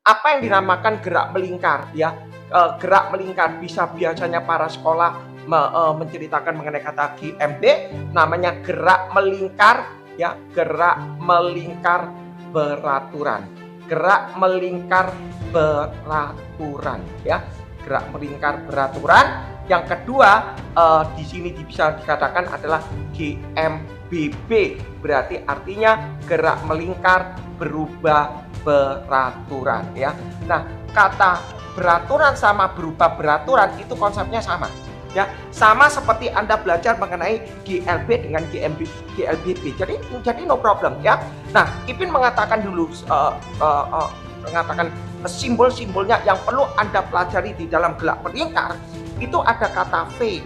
Apa yang dinamakan gerak melingkar ya? Gerak melingkar biasanya para sekolah menceritakan mengenai kata GMB, namanya gerak melingkar ya, gerak melingkar beraturan. Gerak melingkar beraturan ya, gerak melingkar beraturan. Yang kedua di sini bisa dikatakan adalah GMBB, berarti artinya gerak melingkar berubah beraturan ya. Nah, kata beraturan sama berubah beraturan itu konsepnya sama ya, sama seperti Anda belajar mengenai GLB dengan GLBB. Jadi no problem ya. Nah, Ipin mengatakan dulu mengatakan simbol-simbolnya yang perlu Anda pelajari di dalam gerak melingkar. Itu ada kata V.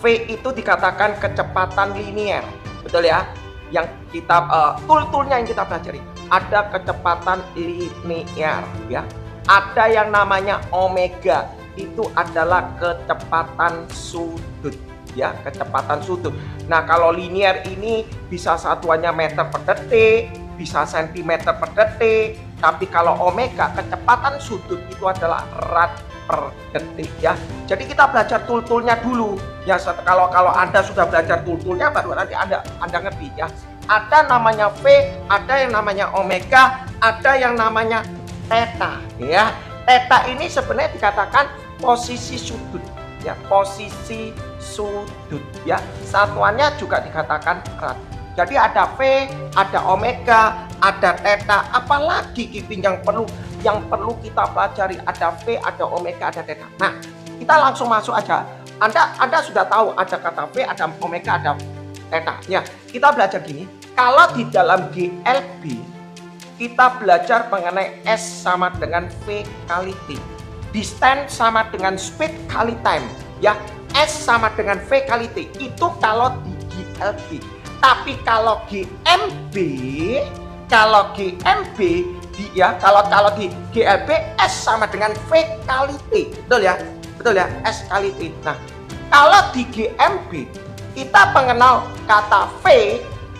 V itu dikatakan kecepatan linier, betul ya? Yang kita tool-toolnya yang kita pelajari ada kecepatan linier ya, ada yang namanya omega, itu adalah kecepatan sudut ya, kecepatan sudut. Nah, kalau linier ini bisa satuannya meter per detik, bisa sentimeter per detik, tapi kalau omega kecepatan sudut itu adalah rad per detik ya. Jadi kita belajar tool-toolnya dulu ya. Kalau Anda sudah belajar tool-toolnya baru nanti Anda ngerti ya. Ada namanya V, ada yang namanya omega, ada yang namanya theta ya. Theta ini sebenarnya dikatakan posisi sudut ya, posisi sudut ya. Satuannya juga dikatakan rad. Jadi ada V, ada omega, ada theta. Apalagi Kiping yang perlu kita pelajari, ada V, ada omega, ada theta. Nah, kita langsung masuk aja. Anda sudah tahu ada kata V, ada omega, ada theta ya. Kita belajar gini. Kalau di dalam GLB kita belajar mengenai S sama dengan V kali T, distance sama dengan speed kali time ya. S sama dengan V kali T itu kalau di GLB. Tapi kalau GMB kalau di GLB S sama dengan V kali T, betul ya, S kali T. Nah, kalau di GMB kita mengenal kata V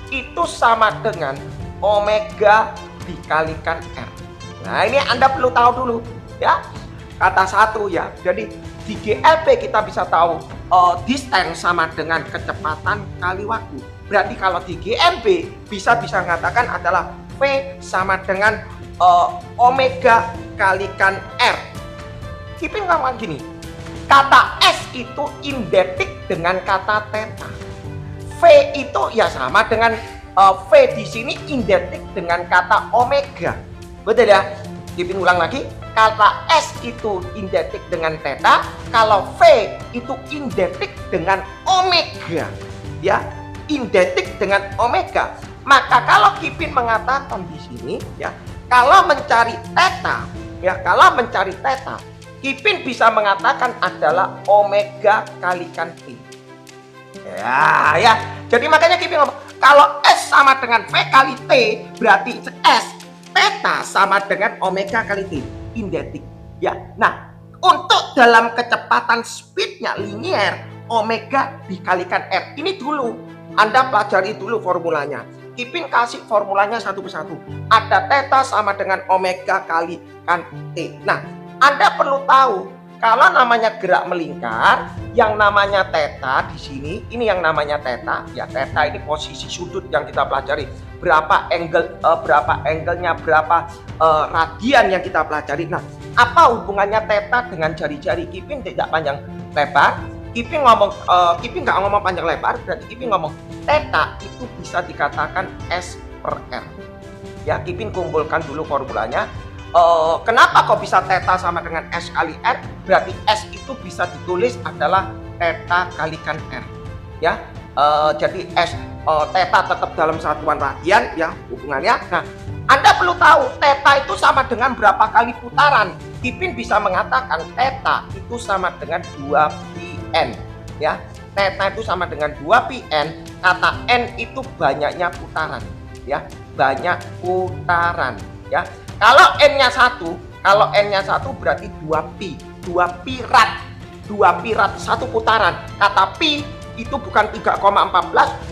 itu sama dengan omega dikalikan R. Nah, ini Anda perlu tahu dulu ya, kata satu ya. Jadi di GLB kita bisa tahu distance sama dengan kecepatan kali waktu. Berarti kalau di GMB bisa mengatakan adalah V sama dengan omega kalikan R. Kiping ngomong gini, kata S itu identik dengan kata theta. V itu ya sama dengan V di sini identik dengan kata omega. Betul ya? Kiping ulang lagi, kata S itu identik dengan theta, kalau V itu identik dengan omega. Ya, identik dengan omega. Maka kalau Kipin mengatakan di sini ya, kalau mencari theta ya, Kipin bisa mengatakan adalah omega kalikan T. Ya. Jadi makanya Kipin ngomong, kalau S sama dengan V kali T, berarti S theta sama dengan omega kali T, identik ya. Nah, untuk dalam kecepatan speednya linier, omega dikalikan R. Ini dulu Anda pelajari dulu formulanya. Kipin kasih formulanya satu persatu. Ada theta sama dengan omega kalikan T. Nah, Anda perlu tahu kalau namanya gerak melingkar, yang namanya theta di sini, ini yang namanya theta ya. Theta ini posisi sudut yang kita pelajari. Berapa angle-nya, berapa radian yang kita pelajari. Nah, apa hubungannya theta dengan jari-jari? Kipin tidak panjang lebar. Kipin nggak ngomong panjang lebar, berarti Kipin ngomong theta itu bisa dikatakan S per R. Ya, Kipin kumpulkan dulu formulanya. Kenapa kok bisa theta sama dengan S kali R? Berarti S itu bisa ditulis adalah theta kalikan R. Ya, jadi theta tetap dalam satuan radian ya hubungannya. Nah, Anda perlu tahu theta itu sama dengan berapa kali putaran. Kipin bisa mengatakan theta itu sama dengan 2πn ya. Theta itu sama dengan 2πn. Kata n itu banyaknya putaran ya, banyak putaran ya. Kalau n-nya 1 berarti 2pi rad. 2pi rad satu putaran. Kata pi itu bukan 3,14.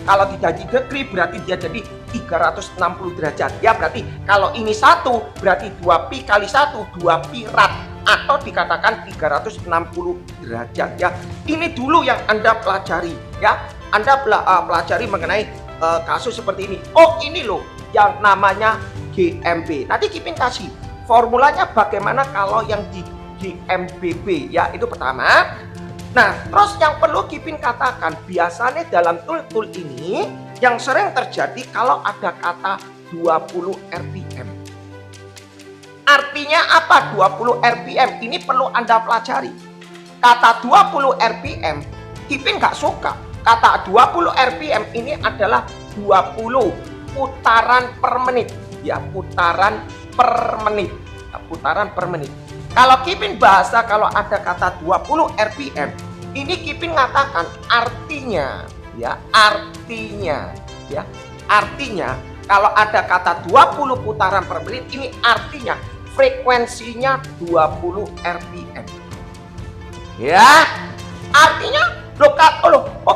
Kalau dibagi degree berarti dia jadi 360 derajat. Ya, berarti kalau ini 1 berarti 2pi kali 1, 2pi rad, atau dikatakan 360 derajat ya. Ini dulu yang Anda pelajari ya. Anda pelajari mengenai kasus seperti ini. Oh, ini loh yang namanya GMB. Nanti Kipin kasih formulanya bagaimana kalau yang di GMBB ya, itu pertama. Nah, terus yang perlu Kipin katakan, biasanya dalam tool-tool ini yang sering terjadi kalau ada kata 20 RPM. Artinya apa 20 RPM? Ini perlu Anda pelajari. Kata 20 RPM, Kipin nggak suka. Kata 20 RPM ini adalah 20 putaran per menit. Ya, putaran per menit. Ya, putaran per menit. Kalau Kipin bahasa kalau ada kata 20 RPM, ini Kipin ngatakan artinya ya, artinya kalau ada kata 20 putaran per menit, ini artinya frekuensinya 20 RPM. Ya, artinya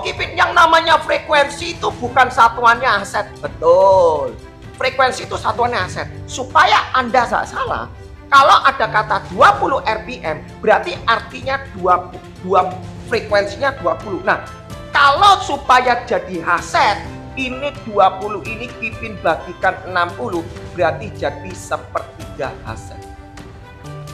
Kipin yang namanya frekuensi itu bukan satuannya aset. Betul. Frekuensi itu satuannya aset. Supaya Anda tidak salah, kalau ada kata 20 RPM berarti artinya 20 frekuensinya 20. Nah, kalau supaya jadi aset, ini 20 ini Kipin bagikan 60 berarti jadi sepertiga aset.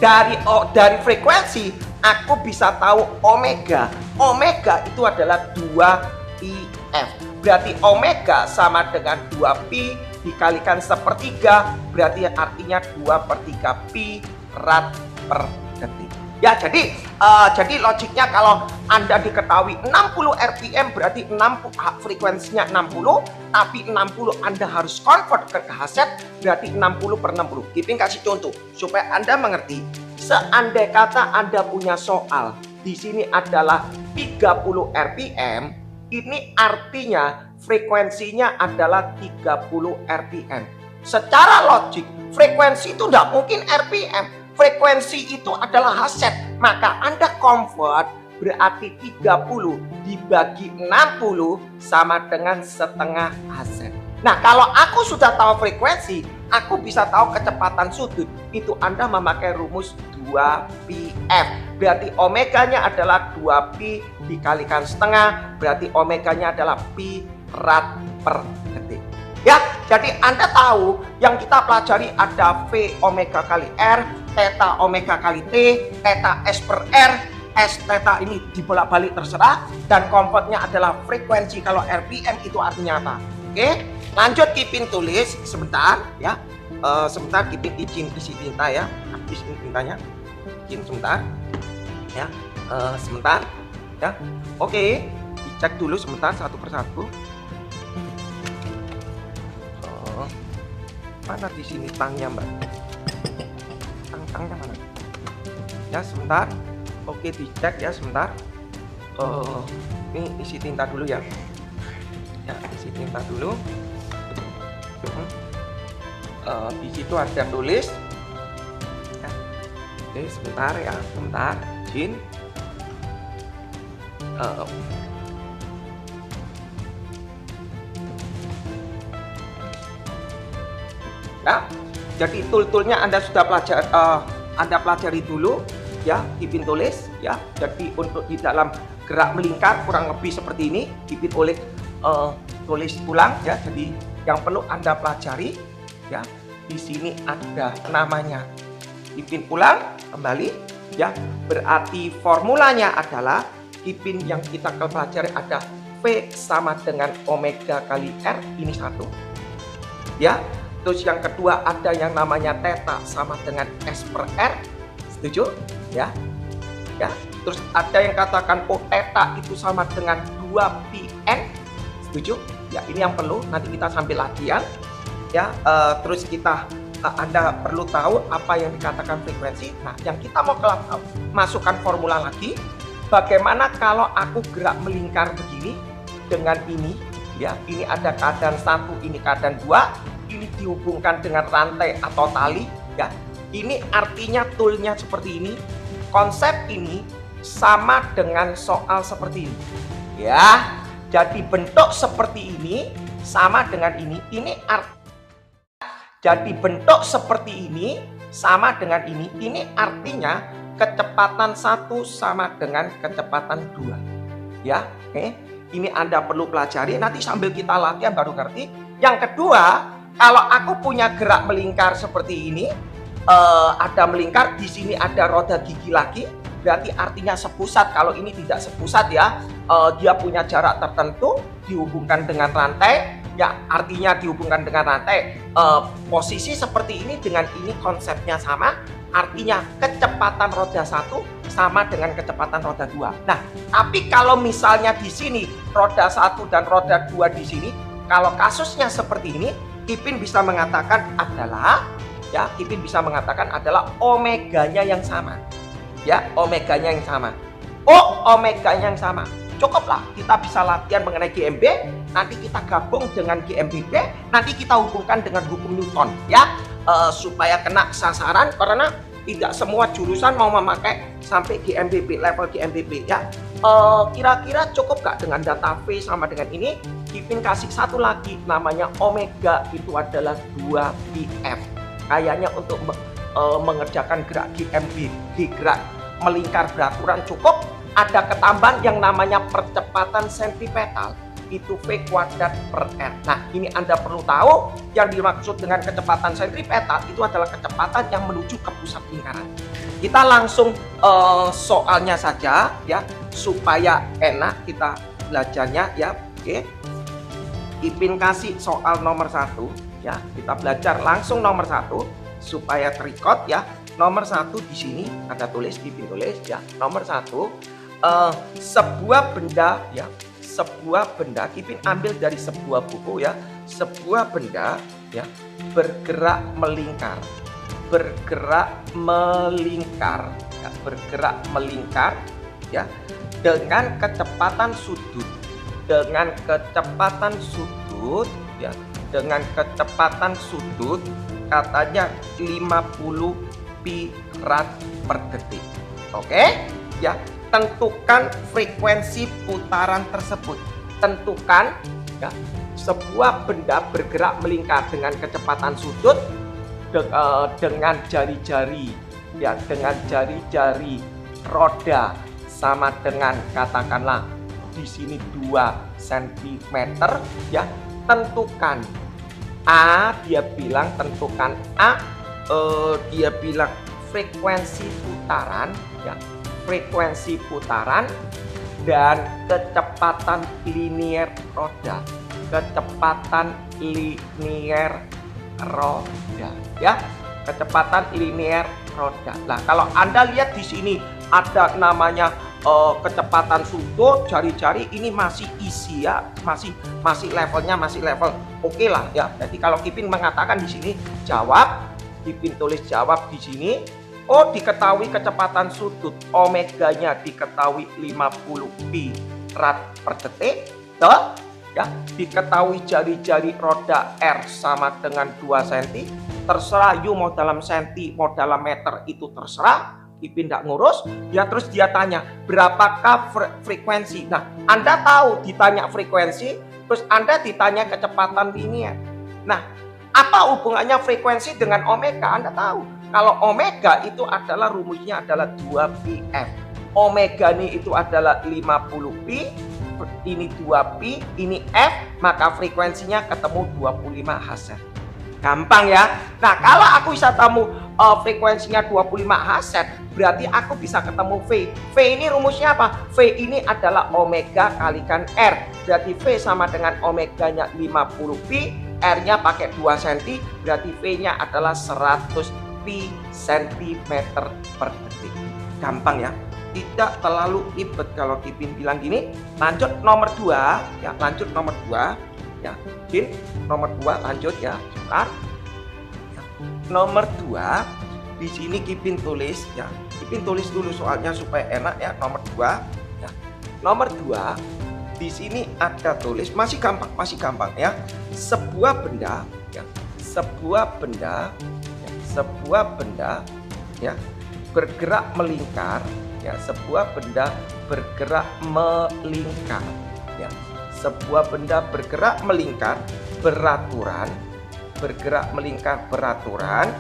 Dari frekuensi aku bisa tahu omega. Omega itu adalah 2πf. Berarti omega sama dengan 2pi dikalikan sepertiga, berarti artinya 2/3 pi rad per detik. Ya, jadi logiknya kalau Anda diketahui 60 RPM berarti 60 frekuensinya 60, tapi 60 Anda harus convert ke aset berarti 60 per 60. Kipin kasih contoh supaya Anda mengerti. Seandai kata Anda punya soal di sini adalah 30 RPM, ini artinya frekuensinya adalah 30 RPM. Secara logik, frekuensi itu tidak mungkin RPM. Frekuensi itu adalah aset, maka Anda convert berarti 30 dibagi 60 sama dengan setengah aset. Nah, kalau aku sudah tahu frekuensi, aku bisa tahu kecepatan sudut. Itu Anda memakai rumus 2πf. Berarti omeganya adalah 2pi dikalikan setengah, berarti omeganya adalah pi rad per detik. Ya, jadi Anda tahu yang kita pelajari ada V omega kali R, theta omega kali T, theta S per R, S theta ini dibolak-balik terserah, dan convertnya adalah frekuensi. Kalau RPM itu artinya apa? Oke, lanjut Kipin tulis sebentar ya. Sebentar Kipin izin isi tinta ya. Habis tintanya. Izin sebentar. Ya. Sebentar ya. Oke, dicek dulu sebentar satu persatu. Mana di sini tangnya, Mbak? Tangnya mana? Ya, sebentar. Oke, dicek ya sebentar. Ini isi tinta dulu ya. Ya, isi tinta dulu. Di situ ada tulis. Ya. Oke, sebentar ya, sebentar. Izin. Ya, jadi tool-toolnya Anda sudah pelajari dulu ya. Kipin tulis ya. Jadi untuk di dalam gerak melingkar kurang lebih seperti ini, Kipin tulis ulang ya. Jadi yang perlu Anda pelajari ya, di sini ada namanya. Kipin ulang kembali ya. Berarti formulanya adalah Kipin yang kita pelajari ada V sama dengan omega kali R, ini satu ya. Terus yang kedua ada yang namanya theta sama dengan S per R, setuju ya? Ya. Terus ada yang katakan theta itu sama dengan 2πn, setuju? Ya, ini yang perlu nanti kita sambil latihan ya. Terus Anda perlu tahu apa yang dikatakan frekuensi. Nah, yang kita mau masukkan formula lagi. Bagaimana kalau aku gerak melingkar begini dengan ini ya? Ini ada keadaan 1, ini keadaan 2. Ini dihubungkan dengan rantai atau tali ya. Ini artinya toolnya seperti ini. Konsep ini sama dengan soal seperti ini ya. Jadi bentuk seperti ini sama dengan ini. Jadi bentuk seperti ini sama dengan ini. Ini artinya kecepatan 1 sama dengan kecepatan 2. Ya, oke. Ini Anda perlu pelajari, nanti sambil kita latihan baru ngerti. Yang kedua, kalau aku punya gerak melingkar seperti ini, ada melingkar, di sini ada roda gigi lagi, berarti artinya sepusat. Kalau ini tidak sepusat ya, dia punya jarak tertentu, dihubungkan dengan rantai, ya artinya dihubungkan dengan rantai. Posisi seperti ini dengan ini konsepnya sama, artinya kecepatan roda 1 sama dengan kecepatan roda 2. Nah, tapi kalau misalnya di sini roda 1 dan roda 2 di sini, kalau kasusnya seperti ini, Kipin bisa mengatakan adalah omeganya yang sama. Ya, omeganya yang sama. Omeganya yang sama. Cukuplah kita bisa latihan mengenai GMB, nanti kita gabung dengan GMBB, nanti kita hubungkan dengan hukum Newton ya, supaya kena sasaran, karena tidak semua jurusan mau memakai sampai GMBB, level GMBB ya. Kira-kira cukup gak dengan data V sama dengan ini? Kipin kasih satu lagi, namanya omega, itu adalah 2πf. Kayaknya untuk mengerjakan gerak GMB, gerak melingkar beraturan cukup. Ada ketambahan yang namanya percepatan sentripetal, itu V kuadrat per R. Nah, ini Anda perlu tahu, yang dimaksud dengan kecepatan sentripetal itu adalah kecepatan yang menuju ke pusat lingkaran. Kita langsung soalnya saja ya, supaya enak kita belajarnya ya. Oke, Kipin kasih soal nomor 1 ya, kita belajar langsung nomor 1 supaya terikot ya. Nomor 1 di sini ada tulis, Kipin tulis ya. Nomor 1, sebuah benda ya, sebuah benda, Kipin ambil dari sebuah buku ya. Sebuah benda ya bergerak melingkar ya, dengan kecepatan sudut katanya 50 pi rad per detik. Oke ya, tentukan frekuensi putaran tersebut. Tentukan ya, sebuah benda bergerak melingkar dengan kecepatan sudut dengan jari-jari ya, dengan jari-jari roda sama dengan katakanlah di sini 2 cm ya. Tentukan A, dia bilang tentukan A, dia bilang frekuensi putaran ya, frekuensi putaran dan kecepatan linier roda, kecepatan linier roda ya, kecepatan linier roda. Nah, kalau Anda lihat di sini ada namanya kecepatan sudut jari-jari, ini masih isi ya, masih levelnya masih level oke lah ya. Jadi kalau Kipin mengatakan di sini jawab, Kipin tulis jawab di sini. Diketahui kecepatan sudut, omeganya diketahui 50 pi rad per detik. Ya, diketahui jari-jari roda R sama dengan 2 cm. Terserah you mau dalam senti, mau dalam meter, itu terserah. Kipin tidak ngurus. Ya, terus dia tanya berapakah frekuensi. Nah, Anda tahu ditanya frekuensi, terus Anda ditanya kecepatan linier. Nah, apa hubungannya frekuensi dengan omega? Anda tahu. Kalau omega itu adalah rumusnya adalah 2πf. Omega ini itu adalah 50 pi, ini 2 pi, ini f, maka frekuensinya ketemu 25 Hz. Gampang ya. Nah, kalau aku bisa temu frekuensinya 25 Hz, berarti aku bisa ketemu V. V ini rumusnya apa? V ini adalah omega kalikan R. Berarti V sama dengan omeganya 50 pi, R-nya pakai 2 cm, berarti V-nya adalah 100 pi cm per detik. Gampang ya, tidak terlalu ribet kalau Kipin bilang gini. Lanjut nomor 2 ya, lanjut nomor 2 ya. Kipin nomor 2 lanjut ya, sebentar. Ya. Nomor 2 di sini Kipin tulis ya. Kipin tulis dulu soalnya supaya enak ya. Nomor 2 ya. Nomor 2 di sini ada tulis, masih gampang ya. Sebuah benda ya, sebuah benda ya bergerak melingkar ya, sebuah benda bergerak melingkar ya, sebuah benda bergerak melingkar beraturan,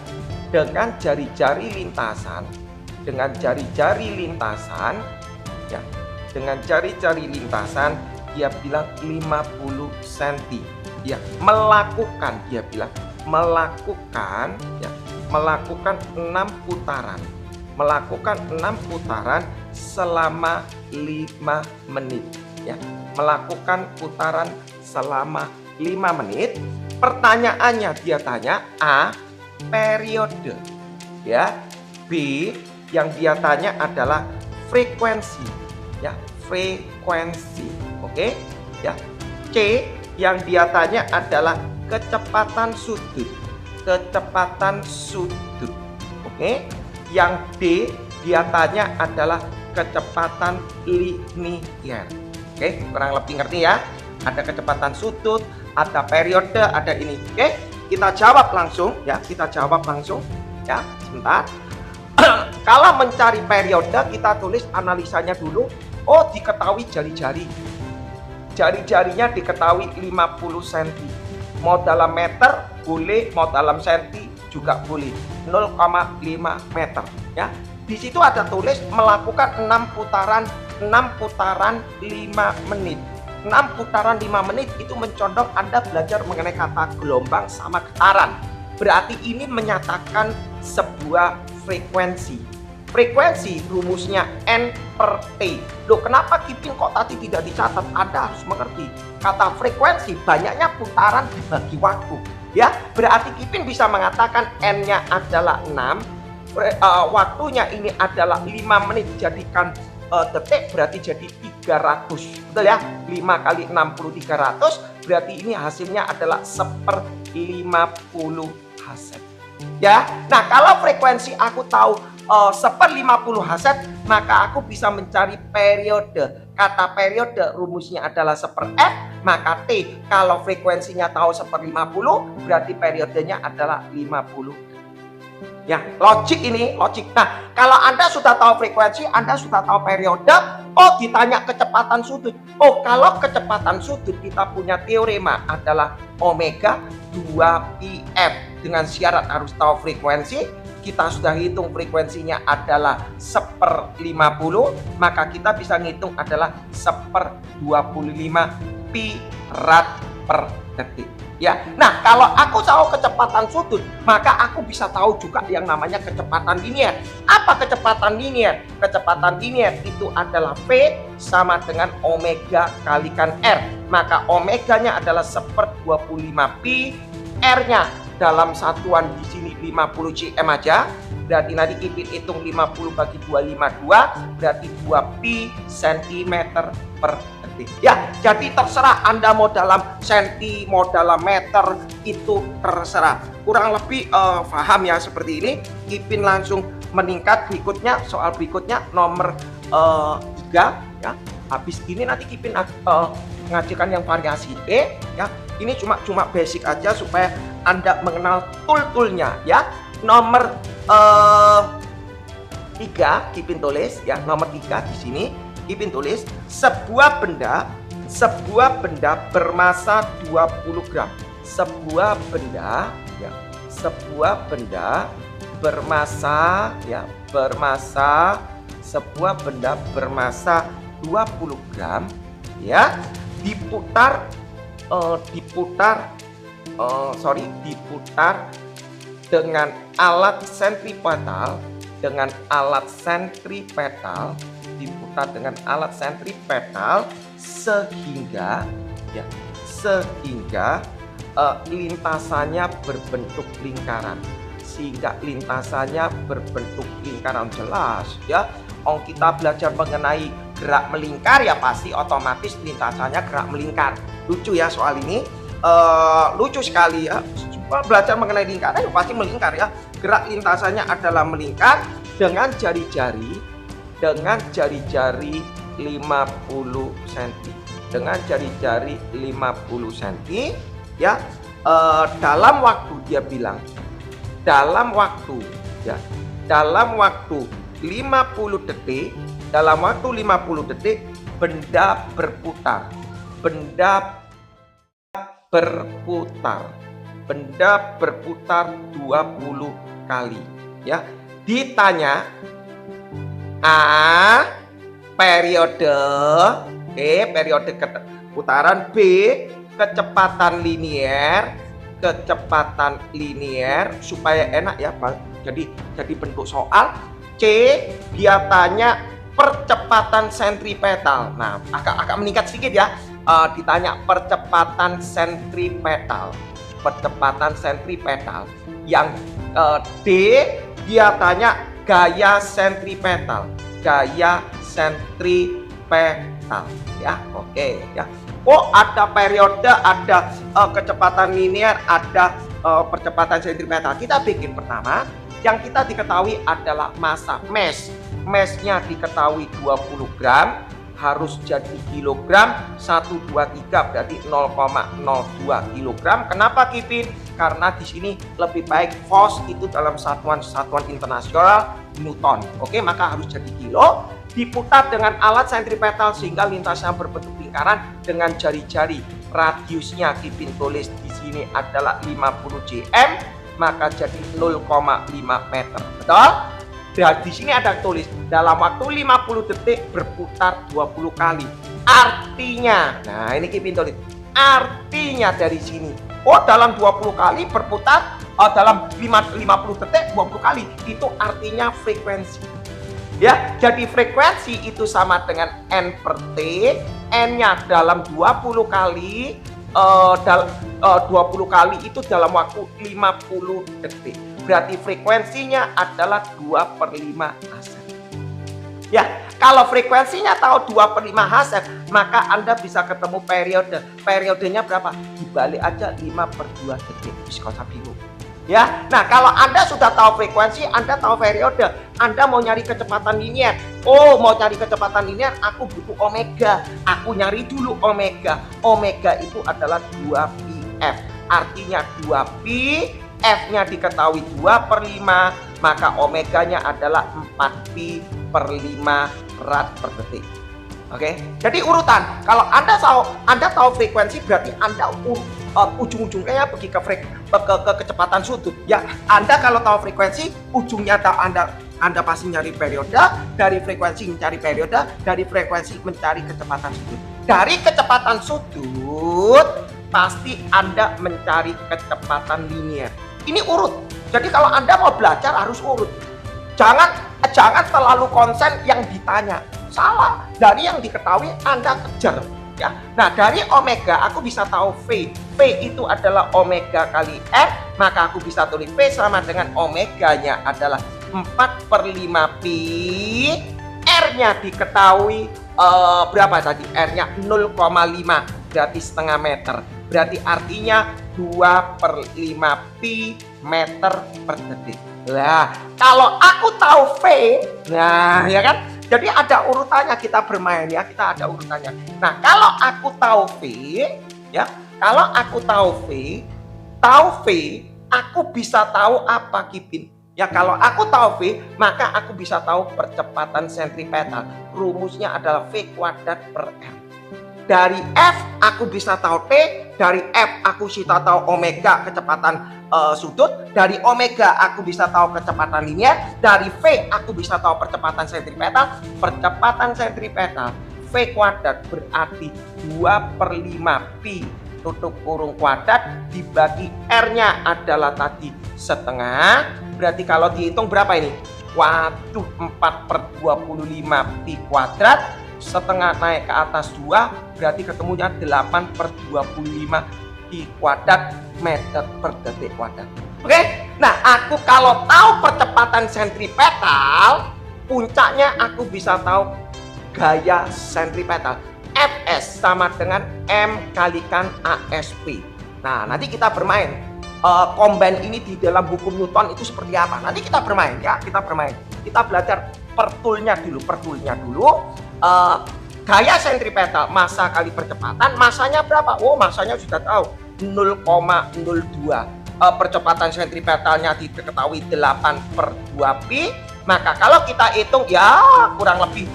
dengan jari-jari lintasan, ya, dengan jari-jari lintasan dia bilang 50 cm. Ya, melakukan 6 putaran. Melakukan 6 putaran selama 5 menit, ya. Melakukan putaran selama 5 menit. Pertanyaannya dia tanya A, periode, ya. B, yang dia tanya adalah frekuensi, ya, frekuensi. Oke, ya. C, yang dia tanya adalah kecepatan sudut, Oke. Yang D, dia tanya adalah kecepatan linier. Oke, kurang lebih ngerti ya? Ada kecepatan sudut, ada periode, ada ini. Oke, kita jawab langsung ya, ya, sebentar. Kalau mencari periode, kita tulis analisanya dulu. Oh, diketahui jari-jari. Jari-jarinya diketahui 50 cm. Mau dalam meter boleh, mau dalam senti juga boleh. 0,5 meter, ya. Di situ ada tulis melakukan 6 putaran 5 menit. 6 putaran 5 menit itu mencondong Anda belajar mengenai kata gelombang sama getaran. Berarti ini menyatakan sebuah frekuensi. Frekuensi rumusnya N per T. Loh, kenapa Kipin kok tadi tidak dicatat? Anda harus mengerti. Kata frekuensi banyaknya putaran dibagi waktu. Ya, berarti Kipin bisa mengatakan N-nya adalah 6. Waktunya ini adalah 5 menit. Jadikan detik berarti jadi 300. Betul ya? 5 kali 60 300. Berarti ini hasilnya adalah 1/50 Hz. Ya, nah kalau frekuensi aku tahu 1/50 Hz, maka aku bisa mencari periode. Kata periode rumusnya adalah 1/f, maka T kalau frekuensinya tahu 1/50, berarti periodenya adalah 50. Ya, logik ini, logik. Nah, kalau Anda sudah tahu frekuensi, Anda sudah tahu periode, oh ditanya kecepatan sudut. Oh, kalau kecepatan sudut kita punya teorema adalah omega 2πf. Dengan syarat harus tahu frekuensi. Kita sudah hitung frekuensinya adalah 1/50, maka kita bisa ngitung adalah 1/25 pi rad per detik. Ya, nah kalau aku tahu kecepatan sudut, maka aku bisa tahu juga yang namanya kecepatan linier. Apa kecepatan linier? Kecepatan linier itu adalah V sama dengan omega kalikan R. Maka omeganya adalah 1/25 pi, R-nya dalam satuan di sini 50 cm aja. Berarti nanti Kipin hitung 50 bagi 252, berarti 2 pi cm per detik. Ya, jadi terserah Anda mau dalam senti, mau dalam meter, itu terserah. Kurang lebih paham ya seperti ini. Kipin langsung meningkat berikutnya, soal berikutnya nomor 3 ya. Habis ini nanti Kipin mengajarkan yang variasi E ya. Ini cuma basic aja supaya Anda mengenal tool-toolnya ya. Nomor 3 Kipin tulis ya, nomor 3 di sini Kipin tulis sebuah benda bermasa 20 gram. Sebuah benda bermasa 20 gram ya, diputar dengan alat sentripetal, sehingga lintasannya berbentuk lingkaran. Jelas ya. Kita belajar mengenai gerak melingkar ya pasti otomatis lintasannya gerak melingkar. Lucu ya soal ini, lucu sekali ya. Belajar mengenai lingkaran ya pasti melingkar ya. Gerak lintasannya adalah melingkar dengan jari-jari 50 cm. Ya. Dalam waktu dia bilang dalam waktu 50 detik, benda benda berputar. Benda berputar 20 kali. Ya, ditanya A. Periode periode putaran. B. Kecepatan linier. Supaya enak ya, jadi bentuk soal. C. Dia tanya percepatan sentripetal. Nah, agak meningkat sedikit ya. Ditanya percepatan sentripetal. Yang D. Dia tanya gaya sentripetal. Ya, oke ya. Oh, ada periode, ada kecepatan linier, ada percepatan sentripetal. Kita bikin pertama. Yang kita diketahui adalah massa mass. Massnya diketahui 20 gram, harus jadi kilogram. 1, 2, 3 berarti 0,02 kilogram. Kenapa Kipin? Karena di sini lebih baik force itu dalam satuan internasional Newton. Oke, maka harus jadi kilo. Diputar dengan alat sentripetal sehingga lintasnya berbentuk lingkaran dengan jari-jari. Radiusnya Kipin tulis di sini adalah 50 cm, maka jadi 0,5 meter. Betul? Dan di sini ada tulis dalam waktu 50 detik berputar 20 kali. Artinya, nah ini Kipin tulis. Artinya dari sini, oh dalam 20 kali berputar, dalam 50 detik 20 kali. Itu artinya frekuensi. Ya, jadi frekuensi itu sama dengan N per T. N-nya dalam 20 kali, 20 kali itu dalam waktu 50 detik. Berarti frekuensinya adalah 2/5 Hz. Ya, kalau frekuensinya tahu 2/5 Hz, maka Anda bisa ketemu periode. Periodenya berapa? Dibalik aja 5/2 detik. Bisa bingung. Ya, nah kalau Anda sudah tahu frekuensi, Anda tahu periode, Anda mau nyari kecepatan linier. Oh, mau nyari kecepatan linier, aku butuh omega. Aku nyari dulu omega. Omega itu adalah 2πf. Artinya 2π, F-nya diketahui 2/5, maka omeganya adalah 4π/5 rad per detik. Oke, jadi urutan. Kalau Anda tahu frekuensi, berarti Anda ujung-ujungnya pergi ke kecepatan sudut. Ya, Anda kalau tahu frekuensi, ujungnya Anda pasti nyari periode, dari frekuensi mencari periode, dari frekuensi mencari kecepatan sudut. Dari kecepatan sudut pasti Anda mencari kecepatan linier. Ini urut. Jadi kalau Anda mau belajar harus urut. Jangan terlalu konsen yang ditanya. Salah. Dari yang diketahui Anda kejar. Ya. Nah, dari omega aku bisa tahu V. V itu adalah omega kali R, maka aku bisa tulis V sama dengan omeganya adalah 4/5π. R-nya diketahui berapa tadi? R-nya 0,5, berarti setengah meter. Berarti artinya 2/5π meter per detik. Nah, kalau aku tahu V, nah ya kan? Jadi ada urutannya, kita bermain ya, kita ada urutannya. Nah, kalau aku tahu V, ya, kalau aku tahu V, aku bisa tahu apa Kipin? Ya, kalau aku tahu V, maka aku bisa tahu percepatan sentripetal. Rumusnya adalah V kuadrat per R. Dari F aku bisa tahu T, dari F aku bisa tahu omega kecepatan sudut, dari omega aku bisa tahu kecepatan linier, dari V aku bisa tahu percepatan sentripetal. Percepatan sentripetal V kuadrat berarti 2/5π tutup kurung kuadrat dibagi R-nya adalah tadi setengah. Berarti kalau dihitung berapa ini? Waduh, 4/25π kuadrat, setengah naik ke atas 2, berarti ketemunya 8/25π kuadrat meter per detik kuadrat. Oke, nah aku kalau tahu percepatan sentripetal, puncaknya aku bisa tahu gaya sentripetal. Fs sama dengan M kalikan ASP. Nah, nanti kita bermain. Combine ini di dalam hukum Newton itu seperti apa? Nanti kita bermain ya, kita bermain. Kita belajar per toolnya dulu. Gaya sentripetal, massa kali percepatan, massanya berapa? Oh, massanya sudah tahu, 0,02. Percepatan sentripetalnya diketahui 8/2π. Maka kalau kita hitung ya kurang lebih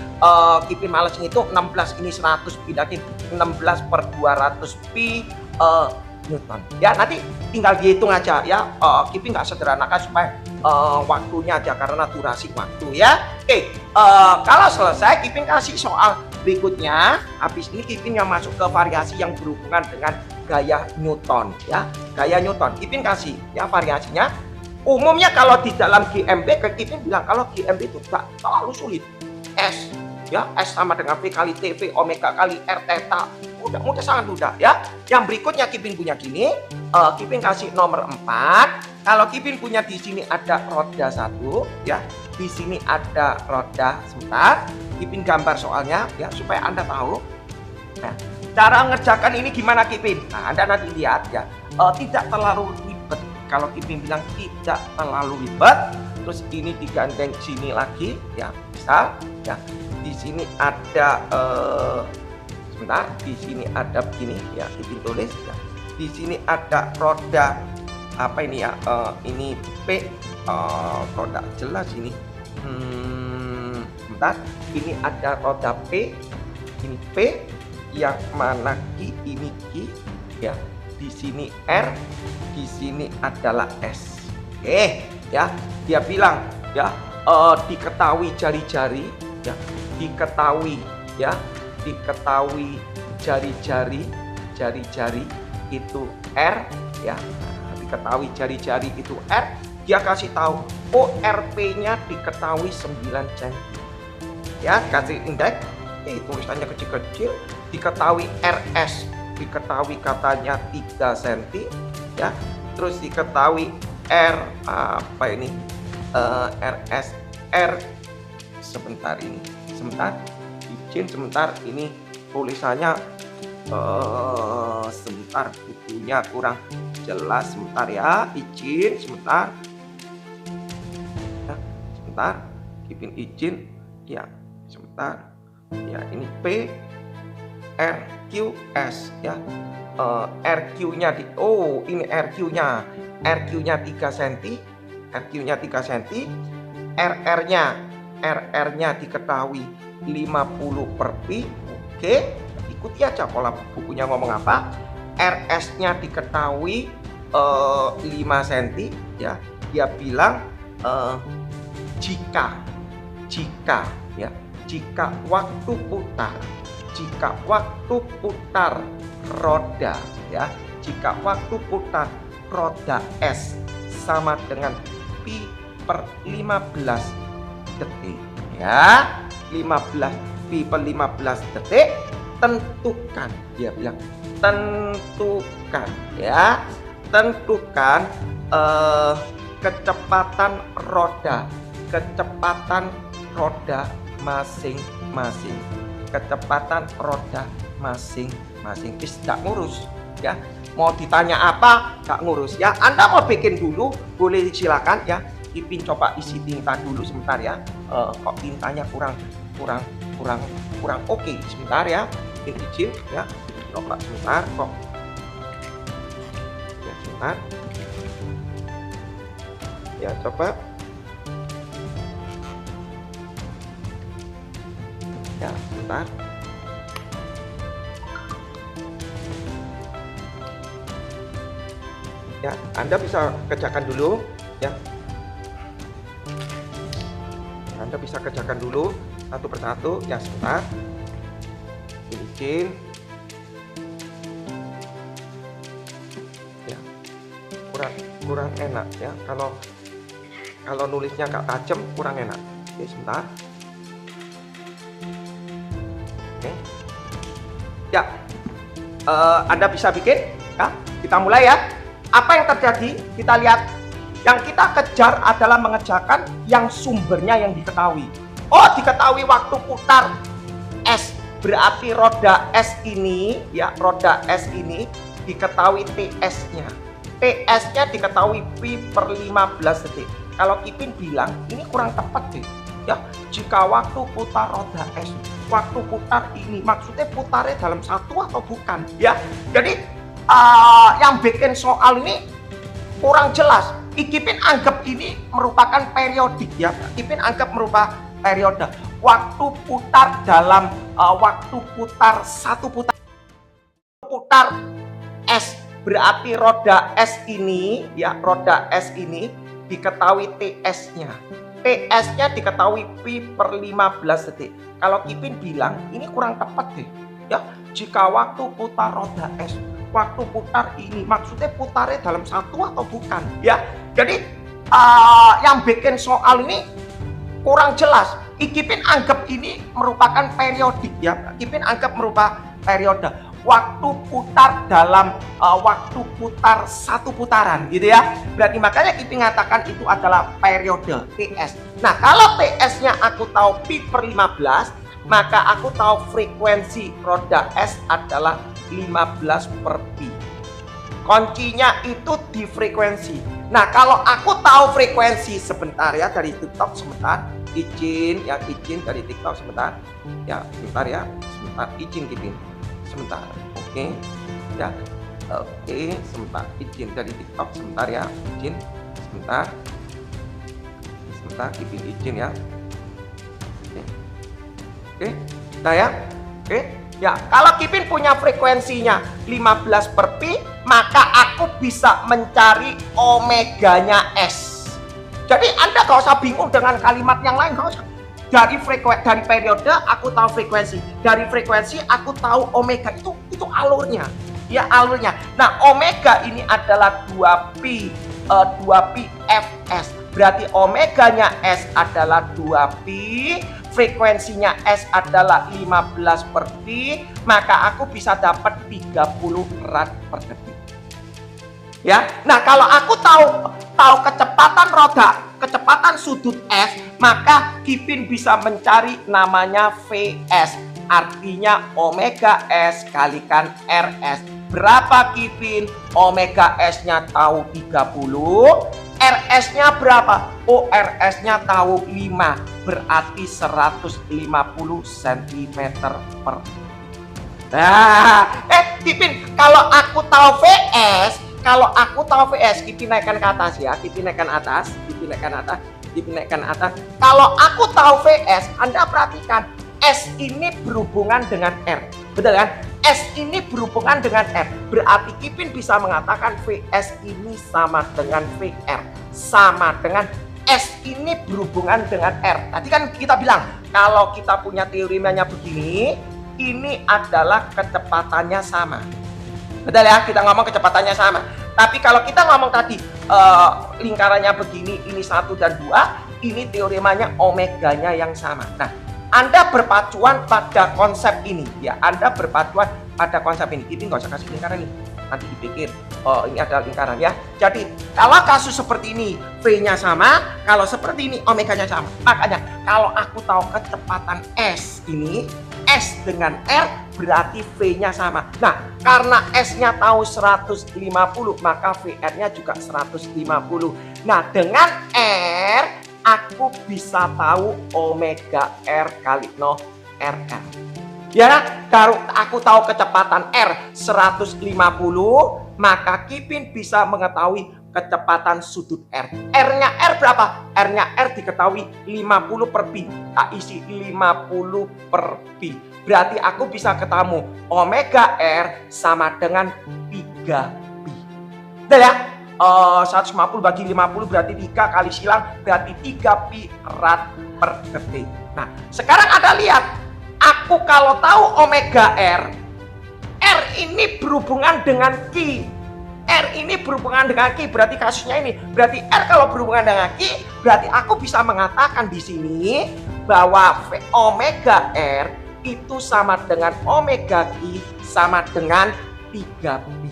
Kipin males ngitung 16 ini 100 pindahin 16 per 200 pi Newton. Ya nanti tinggal dihitung aja ya. Kipin nggak sederhanakan supaya waktunya aja karena durasi waktu ya. Oke, kalau selesai Kipin kasih soal berikutnya. Habis ini Kipin yang masuk ke variasi yang berhubungan dengan gaya Newton ya. Gaya Newton Kipin kasih ya variasinya. Umumnya kalau di dalam GMB Kipin bilang kalau GMB itu nggak terlalu sulit. S ya, S sama dengan V kali T, V omega kali R theta. Mudah sangat mudah ya. Yang berikutnya Kipin punya gini, Kipin kasih nomor 4. Kalau Kipin punya di sini ada roda 1 ya, di sini ada roda. Sebentar, Kipin gambar soalnya ya supaya Anda tahu. Nah, cara ngerjakan ini gimana Kipin? Nah, Anda nanti lihat ya. Tidak terlalu ribet. Kalau Kipin bilang tidak terlalu ribet, terus ini digandeng sini lagi ya, bisa ya. Di sini ada sebentar, di sini ada begini ya, Kipin tulis ya. Di sini ada roda apa ini ya, ini P, roda jelas ini. Sebentar, ini ada roda P, ini P, yang mana Q, ini Q ya. Di sini R, di sini adalah S. Oke ya, dia bilang ya, diketahui jari-jari ya, diketahui ya, diketahui jari-jari itu R ya, diketahui jari-jari itu R. Dia kasih tahu ORP-nya diketahui 9 cm ya, kasih indeks. Tulisannya kecil-kecil. Diketahui RS diketahui katanya 3 cm ya, terus diketahui R apa ini, RS R sebentar ini, sebentar izin sebentar, ini tulisannya sebentar, bukunya kurang jelas, sebentar ya, izin sebentar ya, sebentar Kipin izin ya, sebentar ya. Ini P R Q S ya, RQ-nya di, ini RQ-nya 3 cm, RQ-nya 3 cm, RR-nya diketahui 50 per pi. Oke, ikuti aja pola bukunya ngomong apa. RS-nya diketahui 5 cm ya. Dia bilang jika ya, jika waktu putar roda ya, jika waktu putar roda S sama dengan pi per 15 detik ya, 15 pi per 15 detik, tentukan, dia bilang tentukan ya, tentukan kecepatan roda masing-masing, kecepatan roda masing-masing. Tidak ngurus ya, mau ditanya apa gak ngurus ya. Anda mau bikin dulu boleh silakan ya. Kipin coba isi tinta dulu sebentar ya. Kok tintanya kurang oke. Sebentar ya, izin ya, coba sebentar kok ya, sebentar ya, coba ya, sebentar ya. Anda bisa kerjakan dulu ya, Anda bisa kerjakan dulu satu persatu ya. Sebentar, izin ya, kurang enak ya, kalau nulisnya gak tajam kurang enak. Oke, sebentar. Oke ya, Anda bisa bikin ya. Kita mulai ya. Apa yang terjadi? Kita lihat. Yang kita kejar adalah mengerjakan yang sumbernya yang diketahui. Diketahui waktu putar S, berarti roda S ini ya, roda S ini diketahui TS-nya. TS-nya diketahui pi per 15 detik. Kalau Kipin bilang ini kurang tepat deh ya. Jika waktu putar roda S, waktu putar ini maksudnya putarnya dalam satu atau bukan ya. Jadi yang bikin soal ini kurang jelas. Kipin anggap ini merupakan periodik ya. Kipin anggap periode. Waktu putar dalam waktu putar satu putar S, berarti roda S ini ya, roda S ini diketahui TS-nya. TS-nya diketahui pi per 15 detik. Kalau Kipin bilang ini kurang tepat deh ya, jika waktu putar roda S, waktu putar ini maksudnya putarnya dalam satu atau bukan ya. Jadi yang bikin soal ini kurang jelas. Kipin anggap ini merupakan periodik ya. Kipin anggap merupakan periode. Waktu putar dalam waktu putar satu putaran gitu ya. Berarti makanya Kipin mengatakan itu adalah periode TS. Nah, kalau TS-nya aku tahu pi per 15, maka aku tahu frekuensi roda S adalah 15 per pi. Kuncinya itu di frekuensi. Nah, kalau aku tahu frekuensi, sebentar ya, dari TikTok sebentar, izin dari TikTok sebentar ya, sebentar ya, sebentar, izin Kipin sebentar, oke ya, oke sebentar, izin dari TikTok sebentar ya, izin sebentar Kipin izin ya, oke nah ya, oke ya. Kalau Kipin punya frekuensinya 15 per pi, maka aku bisa mencari omeganya S. Jadi Anda gak usah bingung dengan kalimat yang lain, gak usah. Dari periode aku tahu frekuensi, dari frekuensi aku tahu omega, itu alurnya ya, alurnya. Nah, omega ini adalah 2pi Fs, berarti omeganya S adalah 2pi, frekuensinya S adalah 15 per pi, maka aku bisa dapat 30 rad per detik ya. Nah, kalau aku tahu kecepatan roda, kecepatan sudut S, maka Kipin bisa mencari namanya Vs, artinya omega S kalikan Rs. Berapa Kipin? Omega S-nya tahu 30, Rs-nya berapa? Oh, Rs-nya tahu 5, berarti 150 cm per. Nah, Kipin, kalau aku tahu Vs, Kipin naikkan ke atas ya, Kipin naikkan atas. Kalau aku tahu Vs, Anda perhatikan S ini berhubungan dengan R, betul kan? S ini berhubungan dengan R, berarti Kipin bisa mengatakan Vs ini sama dengan VR, sama dengan S ini berhubungan dengan R. Tadi kan kita bilang kalau kita punya teoremanya begini, ini adalah kecepatannya sama. Betul ya, kita ngomong kecepatannya sama. Tapi kalau kita ngomong tadi lingkarannya begini, ini 1 dan 2, ini teoremanya omeganya yang sama. Nah, Anda berpacuan pada konsep ini ya, Anda berpacuan pada konsep ini. Ini nggak usah kasih lingkaran nih, nanti dipikir oh ini adalah lingkaran ya. Jadi kalau kasus seperti ini V-nya sama, kalau seperti ini omeganya sama. Makanya kalau aku tahu kecepatan S ini, S dengan R, berarti V-nya sama. Nah, karena S-nya tahu 150, maka VR-nya juga 150. Nah, dengan R, aku bisa tahu omega R kali RR. Ya, kalau aku tahu kecepatan R 150, maka Kipin bisa mengetahui kecepatan sudut R. R-nya R berapa? R-nya R diketahui 50 per pi. Tak isi 50 per pi. Berarti aku bisa ketemu omega R sama dengan 3 pi. Udah ya? 150 bagi 50 berarti 3 kali silang, berarti 3 pi rad per detik. Nah, sekarang Anda lihat, aku kalau tahu omega R, R ini berhubungan dengan Q. R ini berhubungan dengan Q, berarti kasusnya ini. Berarti R kalau berhubungan dengan Q, berarti aku bisa mengatakan di sini bahwa omega R itu sama dengan omega Q sama dengan 3 pi.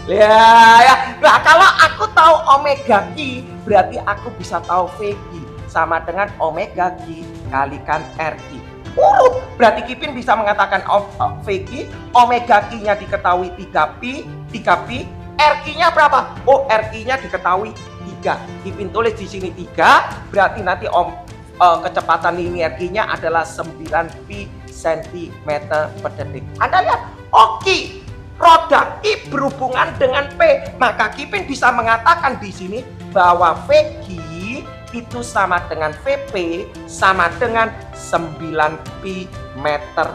Ya. Nah, kalau aku tahu omega Q, berarti aku bisa tahu VQ sama dengan omega Q kalikan RQ. Urut, berarti Kipin bisa mengatakan VQ, omega Q-nya diketahui 3 pi, RQ-nya berapa? Oh, RQ-nya diketahui 3. Kipin tulis di sini 3, berarti nanti kecepatan linear Q-nya adalah 9 pi cm per detik. Anda lihat, oke. Roda I berhubungan dengan P, maka Kipin bisa mengatakan di sini bahwa VQ itu sama dengan VP sama dengan 9 pi meter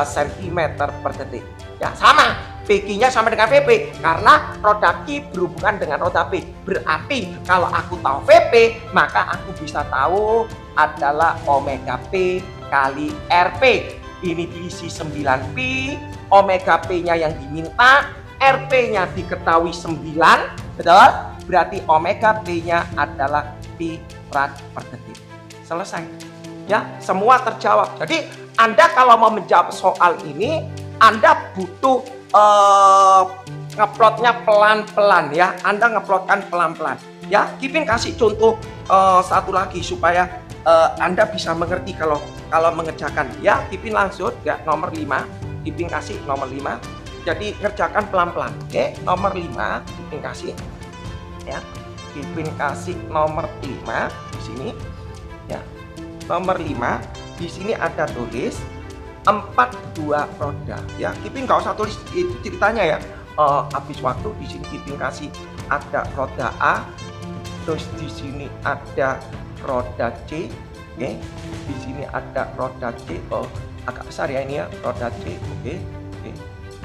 sentimeter per detik. Ya sama, PQ-nya sama dengan VP karena roda Q berhubungan dengan roda P. Berarti kalau aku tahu VP, maka aku bisa tahu adalah omega P kali RP. Ini diisi 9 pi, omega P-nya yang diminta, RP-nya diketahui 9, betul? Berarti omega P-nya adalah pi rad per detik. Selesai. Ya, semua terjawab. Jadi Anda kalau mau menjawab soal ini, Anda butuh ngeplotnya pelan-pelan ya. Anda ngeplotkan pelan-pelan. Ya, Kipin kasih contoh satu lagi supaya Anda bisa mengerti kalau mengerjakan. Ya, Kipin langsung ya nomor 5. Kipin kasih nomor 5. Jadi ngerjakan pelan-pelan. Oke, nomor 5 Kipin kasih. Ya. Kipin kasih nomor 5 di sini. Ya. Nomor 5 di sini ada tulis 42 roda ya. Kipin nggak usah tulis itu ceritanya ya. Habis waktu di sini Kipin kasih ada roda A, terus di sini ada roda C, oke. Di sini ada roda C. Agak besar ya ini ya, roda C, oke.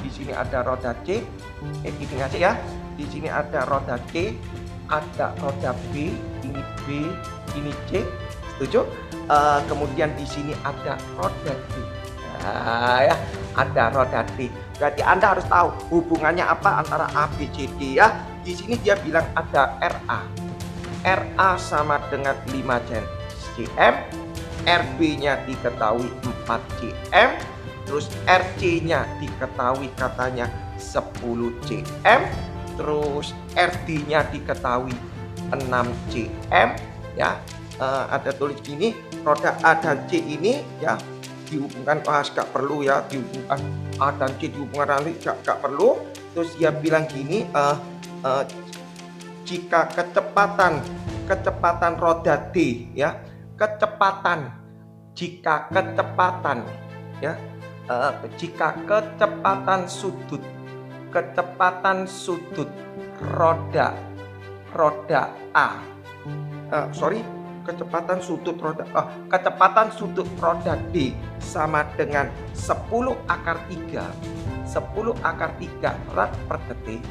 Di sini ada roda C. Kipin kasih ya. Di sini ada roda C, ada roda B, ini B, ini C. Setuju? Kemudian di sini ada roda D. Nah, ya, ada roda D. Berarti Anda harus tahu hubungannya apa antara A, B, C, D ya. Di sini dia bilang ada RA. RA sama dengan 5 cm, RB-nya diketahui 4 cm, terus RC-nya diketahui katanya 10 cm, terus RD-nya diketahui 6 cm ya. Ada tulis gini, roda A dan C ini ya dihubungkan, gak perlu ya dihubungkan A dan C dihubungkan nanti gak perlu. Terus dia bilang gini, jika kecepatan roda D ya, jika kecepatan sudut roda A, kecepatan sudut roda D sama dengan 10 akar 3 rad per detik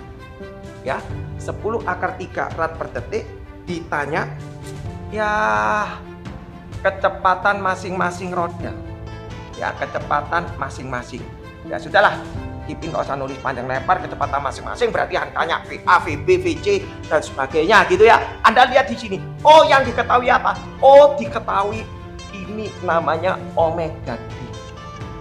ya. 10 akar 3 rad per detik. Ditanya ya kecepatan masing-masing roda ya, kecepatan masing-masing. Ya sudahlah, Kipin nggak usah nulis panjang lebar kecepatan masing-masing, berarti angkanya VA, VB, VC dan sebagainya gitu ya. Anda lihat di sini. Oh, yang diketahui apa? Oh, diketahui ini namanya omega D.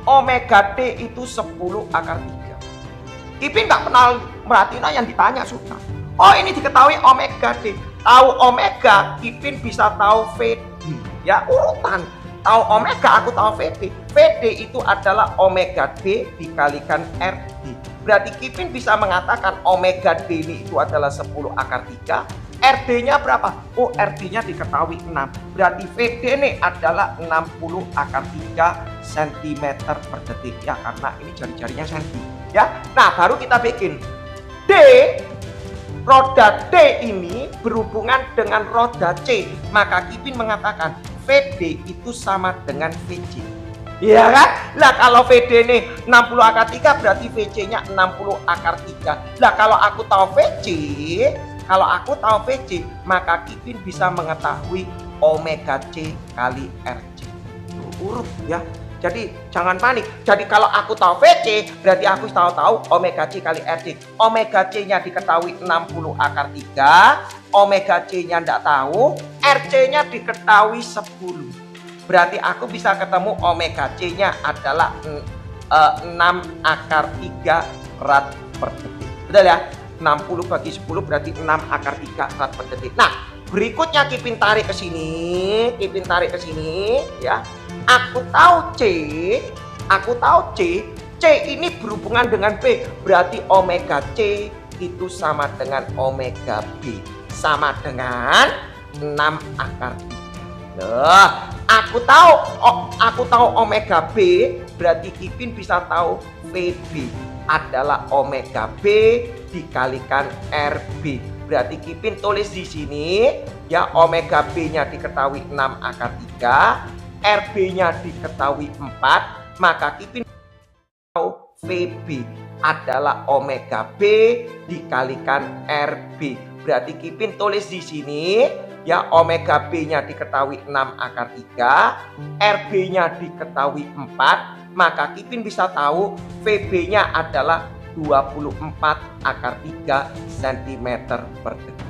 Omega D itu 10 akar 3. Kipin nggak pernah merhatiin yang ditanya sudah. Oh, ini diketahui omega D. Tahu omega, Kipin bisa tahu VD. Ya, urutan. Tahu omega, aku tahu VD. VD itu adalah omega D dikalikan RD. Berarti Kipin bisa mengatakan omega D ini itu adalah 10 akar 3. RD-nya berapa? Oh, RD-nya diketahui 6. Berarti VD ini adalah 60 akar 3 cm per detik. Ya, karena ini jari-jarinya senti. Ya, nah baru kita bikin. D, roda D ini berhubungan dengan roda C. Maka Kipin mengatakan VD itu sama dengan VC. Iya kan? Lah kalau VD ini 60 akar 3 berarti VC-nya 60 akar 3. Lah kalau aku tahu VC, maka Kipin bisa mengetahui omega C kali RC. Urut ya. Jadi jangan panik. Jadi kalau aku tahu VC, berarti aku tahu omega C kali RC. Omega C-nya diketahui 60 akar 3. Omega C-nya enggak tahu, RC-nya diketahui 10. Berarti aku bisa ketemu omega C-nya adalah 6 akar 3 rad per detik. Betul ya? 60 bagi 10 berarti 6 akar 3 rad per detik. Nah, berikutnya Kipin tarik ke sini ya. Aku tahu C. C ini berhubungan dengan B. Berarti omega C itu sama dengan omega B. Sama dengan 6 akar 3. Loh, aku tahu omega B, berarti Kipin bisa tahu VB adalah omega B dikalikan RB. Berarti Kipin tulis di sini ya omega B-nya diketahui 6 akar 3, RB-nya diketahui 4, maka Kipin tahu VB adalah omega B dikalikan RB. Berarti Kipin tulis di sini ya omega B-nya diketahui 6 akar 3, RB-nya diketahui 4, maka Kipin bisa tahu VB-nya adalah 24 akar 3 cm per detik.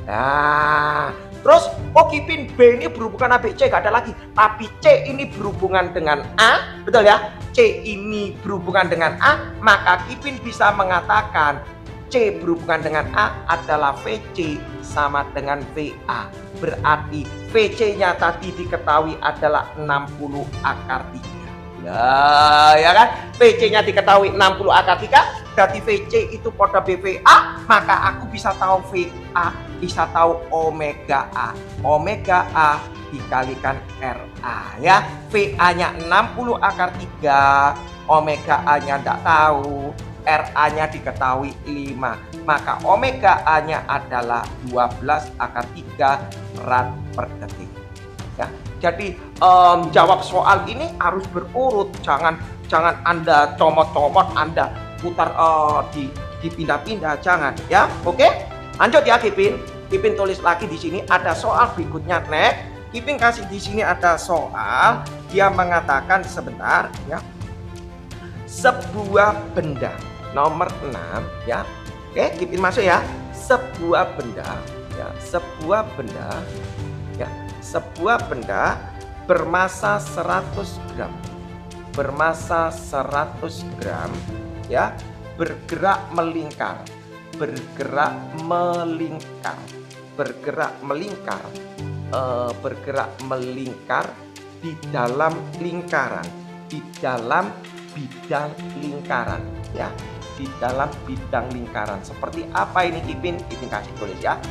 Nah, terus Kipin B ini berhubungan sama C, gak ada lagi. Tapi C ini berhubungan dengan A, betul ya? C ini berhubungan dengan A, maka Kipin bisa mengatakan C berhubungan dengan A adalah VC sama dengan VA. Berarti VC-nya tadi diketahui adalah 60 akar 3. Ya kan? VC-nya diketahui 60 akar 3, berarti VC itu pada BVA, maka aku bisa tahu VA, bisa tahu omega A. Omega A dikalikan RA ya. VA-nya 60 akar 3, omega A-nya enggak tahu, RA-nya diketahui 5. Maka omega A-nya adalah 12 akar 3 rad per detik. Ya, jadi jawab soal ini harus berurut, jangan Anda comot-comot, Anda putar dipindah-pindah, jangan ya. Oke, lanjut ya Kipin. Kipin tulis lagi di sini ada soal berikutnya. Kipin kasih di sini ada soal, dia mengatakan sebentar ya. Sebuah benda nomor 6 ya. Oke, Kipin masuk ya. Sebuah benda ya, sebuah benda ya. Sebuah benda bermasa 100 gram, bermasa 100 gram ya, bergerak melingkar, bergerak melingkar, bergerak melingkar, bergerak melingkar di dalam lingkaran, di dalam bidang lingkaran ya, di dalam bidang lingkaran. Seperti apa ini Kipin? Kipin kasih tulis ya.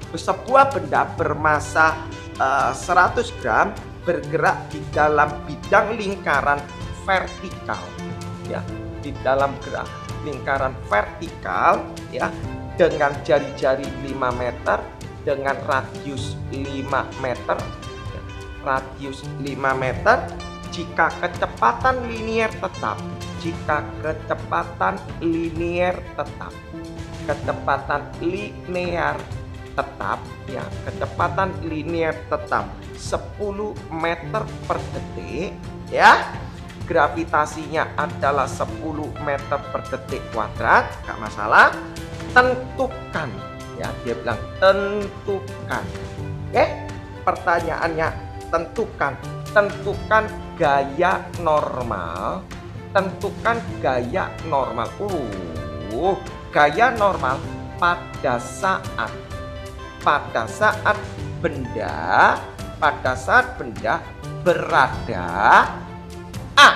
Sebuah benda bermasa 100 gram bergerak di dalam bidang lingkaran vertikal ya, di dalam gerak lingkaran vertikal ya, dengan jari-jari 5 meter, dengan radius 5 meter ya, radius 5 meter jika kecepatan linier tetap, jika kecepatan linier tetap, kecepatan linear tetap ya, kecepatan linear tetap 10 meter per detik ya, gravitasinya adalah 10 meter per detik kuadrat, gak masalah. Tentukan ya, dia bilang tentukan. Oke, pertanyaannya tentukan gaya normal, tentukan gaya normal. Gaya normal pada saat benda berada A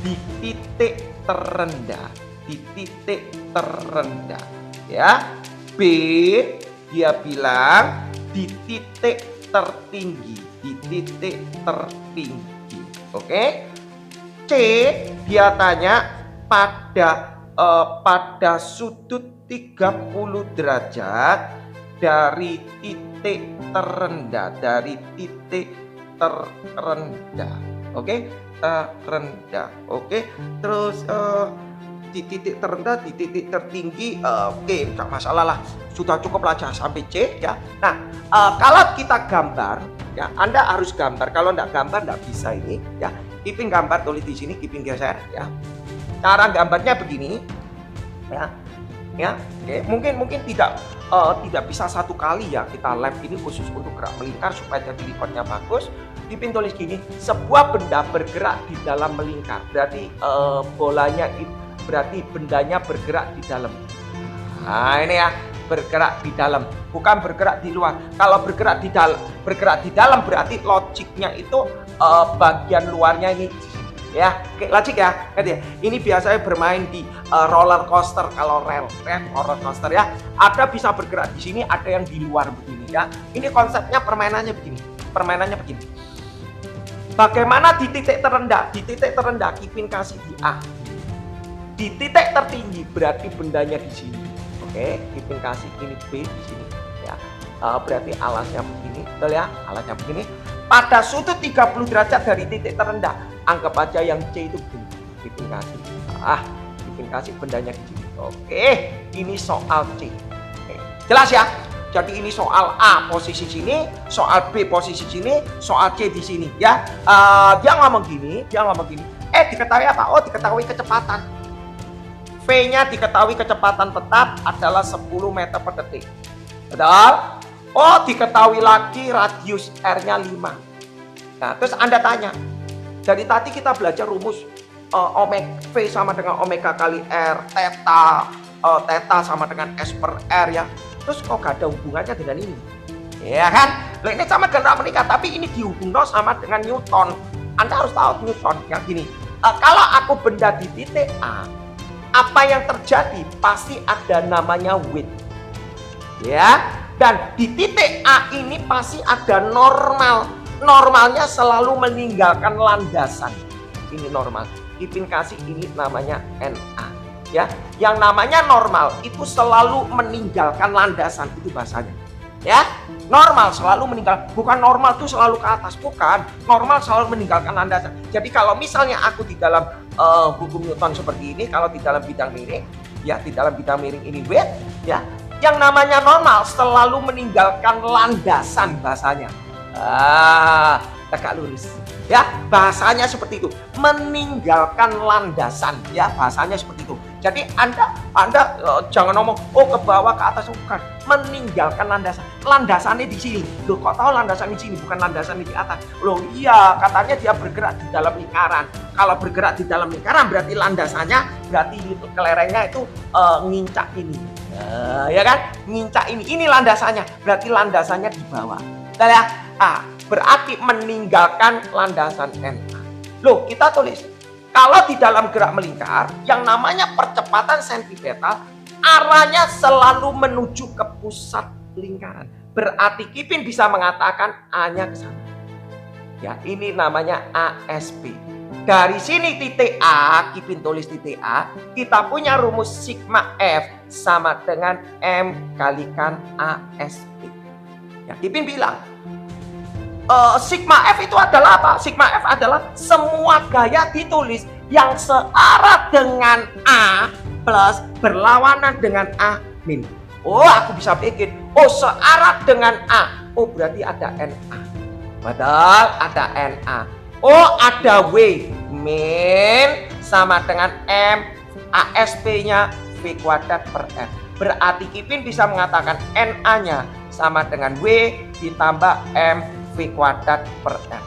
di titik terendah, di titik terendah ya. B dia bilang di titik tertinggi, di titik tertinggi. Oke. C dia tanya pada sudut 30 derajat dari titik terendah, dari titik terendah. Oke, terendah. Oke, terus di titik terendah, di titik tertinggi. Oke, enggak masalah lah, sudah cukup lah sampai C ya. Nah, kalau kita gambar ya, Anda harus gambar, kalau enggak gambar enggak bisa ini ya. Kipin gambar, tulis di sini, Kipin geser ya. Cara gambarnya begini ya. Ya, oke. Mungkin tidak bisa satu kali ya kita lab ini khusus untuk gerak melingkar supaya jadi recordnya bagus. Kipin tulis gini, sebuah benda bergerak di dalam melingkar, berarti bolanya berarti bendanya bergerak di dalam. Nah ini ya, bergerak di dalam, bukan bergerak di luar. Kalau bergerak di dalam berarti logiknya itu bagian luarnya ini ya. Oke, logik ya. Ini biasanya bermain di roller coaster, kalau rel roller coaster ya. Ada bisa bergerak di sini, ada yang di luar begini ya. Ini konsepnya permainannya begini. Bagaimana di titik terendah? Di titik terendah Kipin kasih di A. Di titik tertinggi berarti bendanya di sini. Oke, Kipin kasih ini B di sini ya. berarti alasnya begini, betul ya? Alasnya begini. Pada sudut 30 derajat dari titik terendah, anggap aja yang C itu begini. Kipin kasih. Kipin kasih bendanya di sini. Oke, ini soal C. Oke, jelas ya? Jadi ini soal A posisi sini, soal B posisi sini, soal C di sini ya. Dia ngomong gini. Diketahui apa? Oh, diketahui kecepatan. V-nya diketahui kecepatan tetap adalah 10 meter per detik. Betul? Oh, diketahui lagi radius R-nya 5. Nah, terus Anda tanya. Dari tadi kita belajar rumus omega V sama dengan omega kali R, theta sama dengan S per R ya. Terus kok gak ada hubungannya dengan ini? Ya kan? Loh, ini sama dengan meningkat, tapi ini dihubungkan sama dengan Newton. Anda harus tahu Newton yang gini. Kalau aku benda di titik A, apa yang terjadi? Pasti ada namanya weight. Ya, dan di titik A ini pasti ada normal. Normalnya selalu meninggalkan landasan. Ini normal. Kipin kasih ini namanya NA. Ya, yang namanya normal itu selalu meninggalkan landasan, itu bahasanya. Ya, normal selalu meninggal, bukan normal itu selalu ke atas, bukan. Normal selalu meninggalkan landasan. Jadi kalau misalnya aku di dalam hukum Newton seperti ini, kalau di dalam bidang miring, ya di dalam bidang miring ini weight, ya, yang namanya normal selalu meninggalkan landasan bahasanya. Tegak lurus. Ya, bahasanya seperti itu. Meninggalkan landasan, ya, bahasanya seperti itu. Jadi Anda jangan ngomong ke bawah ke atas, bukan. Meninggalkan landasan. Landasannya di sini. Loh, kok tahu landasan di sini bukan landasan di atas? Loh, iya, katanya dia bergerak di dalam lingkaran. Kalau bergerak di dalam lingkaran berarti landasannya, berarti kelerengnya itu ngincak ini. Ya kan? Ngincak ini. Ini landasannya. Berarti landasannya di bawah. Betul ya? Berarti meninggalkan landasan NA. Loh, kita tulis kalau di dalam gerak melingkar yang namanya percepatan sentripetal arahnya selalu menuju ke pusat lingkaran. Berarti Kipin bisa mengatakan A-nya ke sana. Ya, ini namanya ASP. Dari sini titik A, Kipin tulis titik A, kita punya rumus sigma F sama dengan M kalikan ASP. Ya, Kipin bilang sigma F itu adalah apa? Sigma F adalah semua gaya ditulis yang searah dengan A plus berlawanan dengan A min. Oh, aku bisa bikin. Oh, searah dengan A. Oh, berarti ada NA. Betul, ada NA. Oh, ada W min sama dengan M ASP-nya V kuadrat per R. Berarti Kipin bisa mengatakan NA-nya sama dengan W ditambah M V kuadrat per R.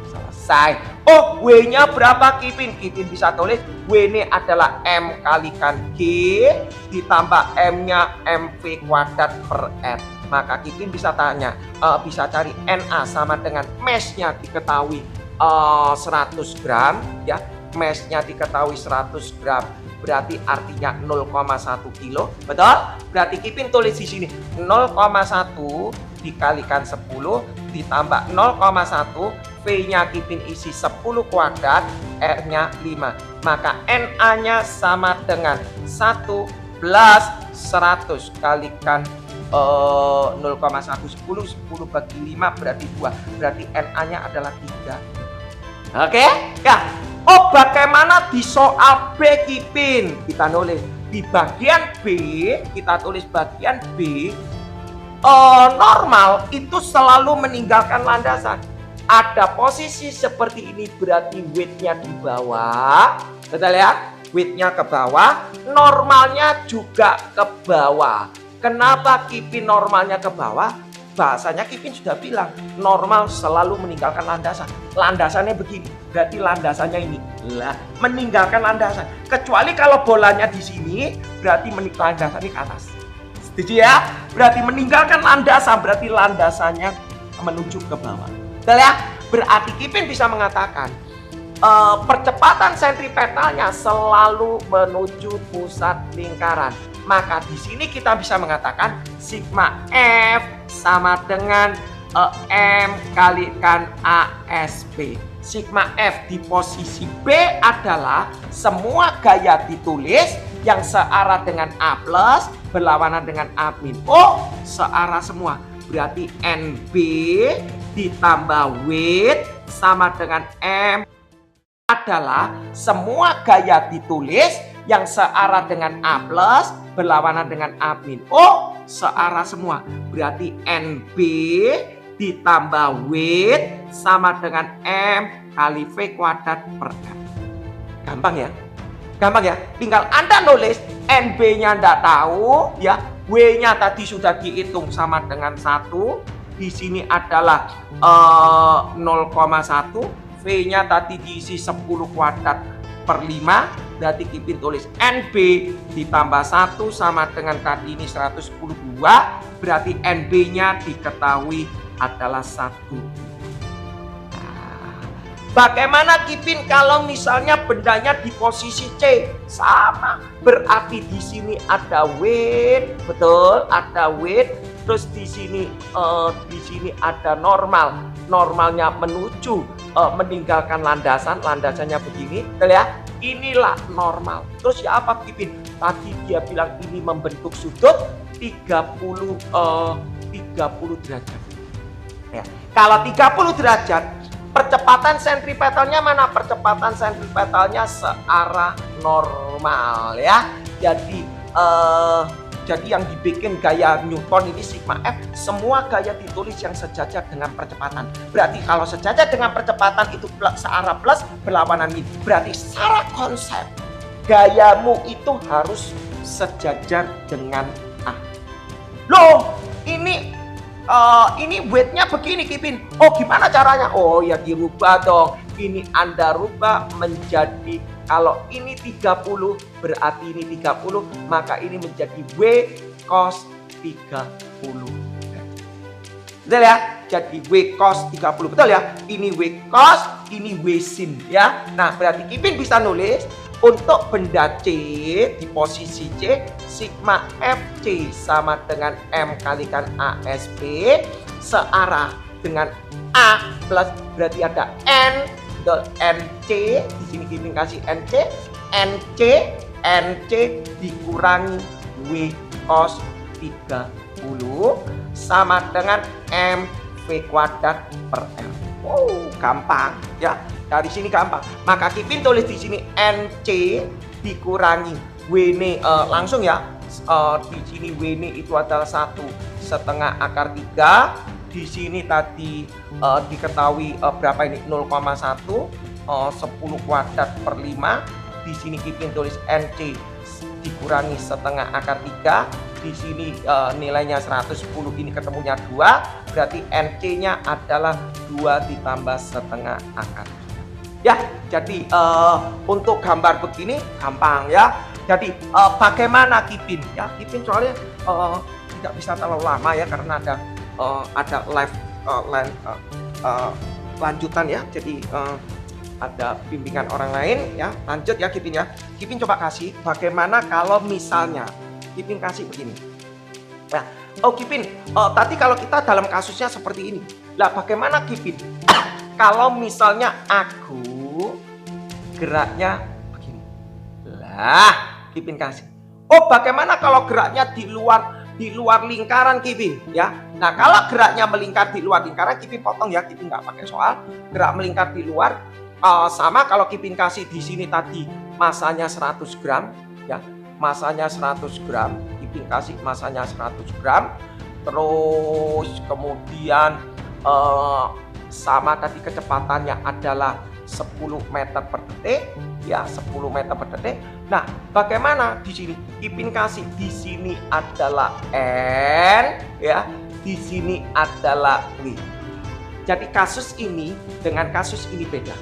Selesai. Oh, W-nya berapa Kipin? Kipin bisa tulis W ini adalah M kalikan G ditambah M-nya MV kuadrat per R. Maka Kipin bisa tanya, bisa cari NA sama dengan mass-nya diketahui 100 gram ya. Mass-nya diketahui 100 gram. Berarti artinya 0,1 kilo. Betul? Berarti Kipin tulis di sini 0,1 dikalikan 10 ditambah 0,1, V-nya Kipin isi 10 kuadrat, R-nya 5. Maka NA-nya sama dengan 1 plus 100 kalikan 0,1, 10 bagi 5 berarti 2. Berarti NA-nya adalah 3. Oke? Ya. Oh, bagaimana di soal B Kipin? Kita nulis di bagian B, kita tulis bagian B. Normal itu selalu meninggalkan landasan. Ada posisi seperti ini berarti weight-nya di bawah. Betul ya? Weight-nya ke bawah, normalnya juga ke bawah. Kenapa Kipin normalnya ke bawah? Bahasanya Kipin sudah bilang, normal selalu meninggalkan landasan. Landasannya begini, berarti landasannya ini. Lah, meninggalkan landasan. Kecuali kalau bolanya di sini, berarti landasannya ke atas. Setuju ya? Berarti meninggalkan landasan, berarti landasannya menuju ke bawah. Betul ya? Berarti Kipin bisa mengatakan percepatan sentripetalnya selalu menuju pusat lingkaran. Maka di sini kita bisa mengatakan sigma F sama dengan M kalikan ASP. Sigma F di posisi B adalah semua gaya ditulis yang searah dengan A plus berlawanan dengan A min. Oh, searah semua. Berarti NB ditambah weight sama dengan M adalah semua gaya ditulis yang searah dengan A plus berlawanan dengan A min. Oh, searah semua. Berarti NB ditambah weight sama dengan M kali V kuadrat per M. Gampang ya? Gampang ya? Tinggal Anda nulis NB-nya Anda tahu ya. W-nya tadi sudah dihitung sama dengan 1. Di sini adalah 0,1. V-nya tadi diisi 10 kuadrat per 5. Berarti Kipin tulis NB ditambah 1 sama dengan tadi ini 112. Berarti NB-nya diketahui adalah 1. Bagaimana Kipin kalau misalnya bendanya di posisi C? Sama. Berarti di sini ada weight, betul, ada weight. Terus di sini ada normal. Normalnya menuju meninggalkan landasan, landasannya begini, betul ya? Inilah normal. Terus ya apa Kipin? Tadi dia bilang ini membentuk sudut 30 derajat. Ya. Kalau 30 derajat, percepatan sentripetalnya mana? Percepatan sentripetalnya searah normal ya. Jadi yang dibikin gaya Newton ini sigma F, semua gaya ditulis yang sejajar dengan percepatan. Berarti kalau sejajar dengan percepatan itu searah plus berlawanan min. Berarti secara konsep gayamu itu harus sejajar dengan A. Loh, ini weight-nya begini Kipin. Oh, gimana caranya? Oh ya dirubah dong. Ini Anda rubah menjadi, kalau ini 30 berarti ini 30, maka ini menjadi W cos 30. Betul ya? Jadi W cos 30, betul ya? Ini W cos, ini W sin ya. Nah, berarti Kipin bisa nulis untuk benda C di posisi C, sigma FC sama dengan M kalikan ASP searah dengan A plus, berarti ada N NC, di sini Kipin kasih NC dikurangi W cos 30 sama dengan M V kuadrat per L. Wow, gampang ya. Dari sini gampang. Maka Kipin tulis di sini NC dikurangi WN langsung ya. Di sini WN itu adalah 1/2 akar 3. Di sini tadi diketahui berapa ini? 0,1 10 kuadrat per 5. Di sini Kipin tulis NC dikurangi 1/2 akar 3. Di sini nilainya 110, ini ketemunya 2. Berarti NC-nya adalah 2 ditambah 1/2 akar. Ya, jadi untuk gambar begini gampang ya. Jadi bagaimana Kipin? Ya, Kipin soalnya tidak bisa terlalu lama ya karena ada live lanjutan ya. Jadi ada bimbingan orang lain ya. Lanjut ya Kipin ya. Kipin coba kasih bagaimana kalau misalnya Kipin kasih begini. Nah, Kipin, tadi kalau kita dalam kasusnya seperti ini. Lah bagaimana Kipin? Kalau misalnya aku geraknya begini. Lah, Kipin kasih. Oh, bagaimana kalau geraknya di luar lingkaran Kipin ya? Nah, kalau geraknya melingkar di luar lingkaran, Kipin potong ya, Kipin nggak pakai soal. Gerak melingkar di luar sama kalau Kipin kasih di sini tadi masanya 100 gram ya. Masanya 100 gram, Kipin kasih masanya 100 gram. Terus kemudian sama tadi kecepatannya adalah 10 meter per detik ya, 10 meter per detik. Nah, bagaimana di sini? Kipin kasih di sini adalah N ya, di sini adalah W. Jadi kasus ini dengan kasus ini beda.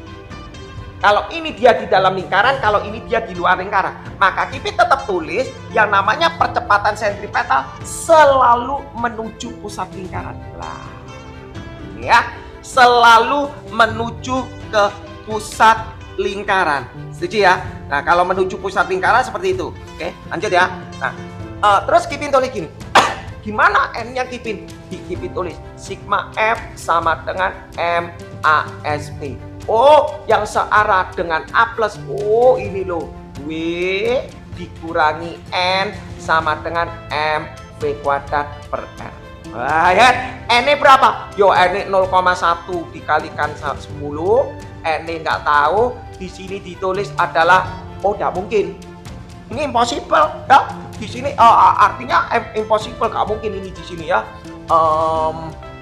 Kalau ini dia di dalam lingkaran, kalau ini dia di luar lingkaran, maka Kipin tetap tulis yang namanya percepatan sentripetal selalu menuju pusat lingkaran. Lah, ya, selalu menuju ke pusat lingkaran. Setuju ya? Nah, kalau menuju pusat lingkaran seperti itu. Oke, lanjut ya. Nah, terus Kipin tulis gini. Gimana N-nya Kipin? Kipin tulis sigma F sama dengan MASP. Oh, yang searah dengan A plus. Oh, ini loh. W dikurangi N sama dengan M V kuadrat per R. Nah, ya, N berapa? Yo, N 0,1 dikalikan 10. N nggak tahu. Di sini ditulis adalah, oh, tidak mungkin. Ini impossible, ya. Di sini artinya impossible, nggak mungkin ini di sini ya.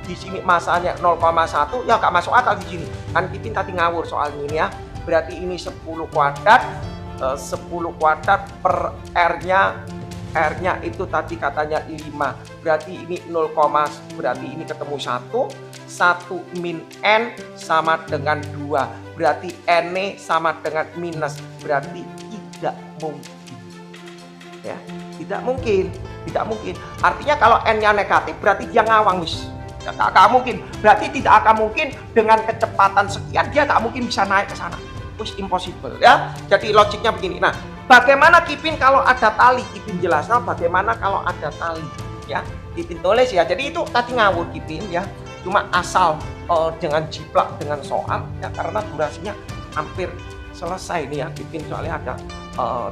Di sini masanya 0,1, ya nggak masuk akal di sini. Kan Kipin tadi ngawur soal ini ya. Berarti ini 10 kuadrat, 10 kuadrat per R-nya itu tadi katanya 5. Berarti ini 0, berarti ini ketemu 1 min N sama dengan 2. Berarti N sama dengan minus. Berarti tidak mungkin. Ya, tidak mungkin. Artinya kalau N-nya negatif berarti dia ngawang, wis. Gak mungkin. Berarti tidak akan mungkin dengan kecepatan sekian dia gak mungkin bisa naik ke sana. Wis impossible ya. Jadi logiknya begini. Nah, bagaimana Kipin kalau ada tali? Kipin jelaskan bagaimana kalau ada tali ya. Kipin tulis ya. Jadi itu tadi ngawur Kipin ya. Cuma asal dengan jiplak dengan soal ya, karena durasinya hampir selesai nih ya. Kipin soalnya ada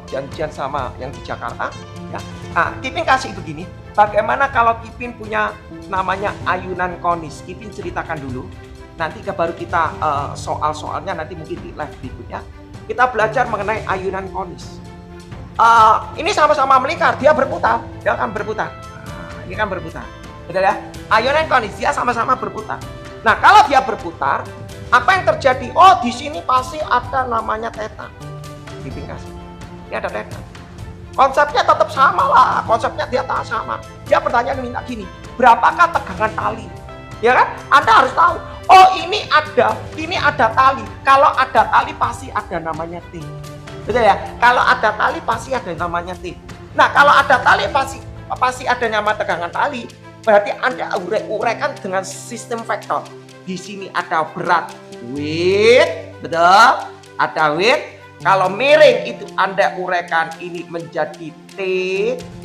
janjian sama yang di Jakarta ya. Nah, Kipin kasih begini. Bagaimana kalau Kipin punya namanya ayunan konis? Kipin ceritakan dulu. Nanti baru kita soal-soalnya nanti mungkin di live berikutnya. Kita belajar mengenai ayunan konis. Ini sama-sama melingkar, dia berputar, dia akan berputar. Nah, ini kan berputar, betul ya? Ayunan konis dia sama-sama berputar. Nah, kalau dia berputar, apa yang terjadi? Oh, di sini pasti ada namanya theta. Kipin kasih. Ini ada theta. Konsepnya tetap sama lah, konsepnya dia tak sama. Dia pertanyaan minta gini, berapakah tegangan tali? Ya kan? Anda harus tahu. Oh, ini ada tali. Kalau ada tali pasti ada namanya T. Betul ya? Kalau ada tali pasti ada namanya T. Nah, kalau ada tali pasti ada nama tegangan tali. Berarti Anda uraikan dengan sistem vektor. Di sini ada berat, weight, betul? Ada weight. Kalau miring itu Anda uraikan ini menjadi T.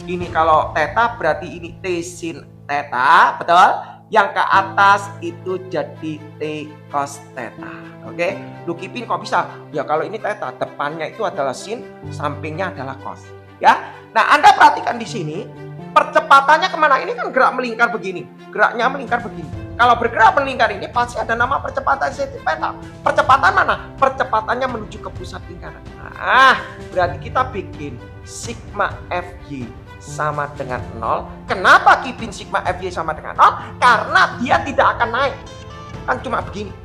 Ini kalau theta berarti ini T sin theta, betul? Yang ke atas itu jadi T cos theta. Oke? Lu Kipin kok bisa? Ya kalau ini theta, depannya itu adalah sin, sampingnya adalah cos. Ya. Nah, Anda perhatikan di sini, percepatannya kemana? Ini kan gerak melingkar begini. Geraknya melingkar begini. Kalau bergerak melingkar ini pasti ada nama percepatan sentripetal. Percepatan mana? Percepatannya menuju ke pusat lingkaran. Nah, berarti kita bikin sigma Fy sama dengan 0. Kenapa Kipin sigma Fy sama dengan 0? Karena dia tidak akan naik. Kan cuma begini.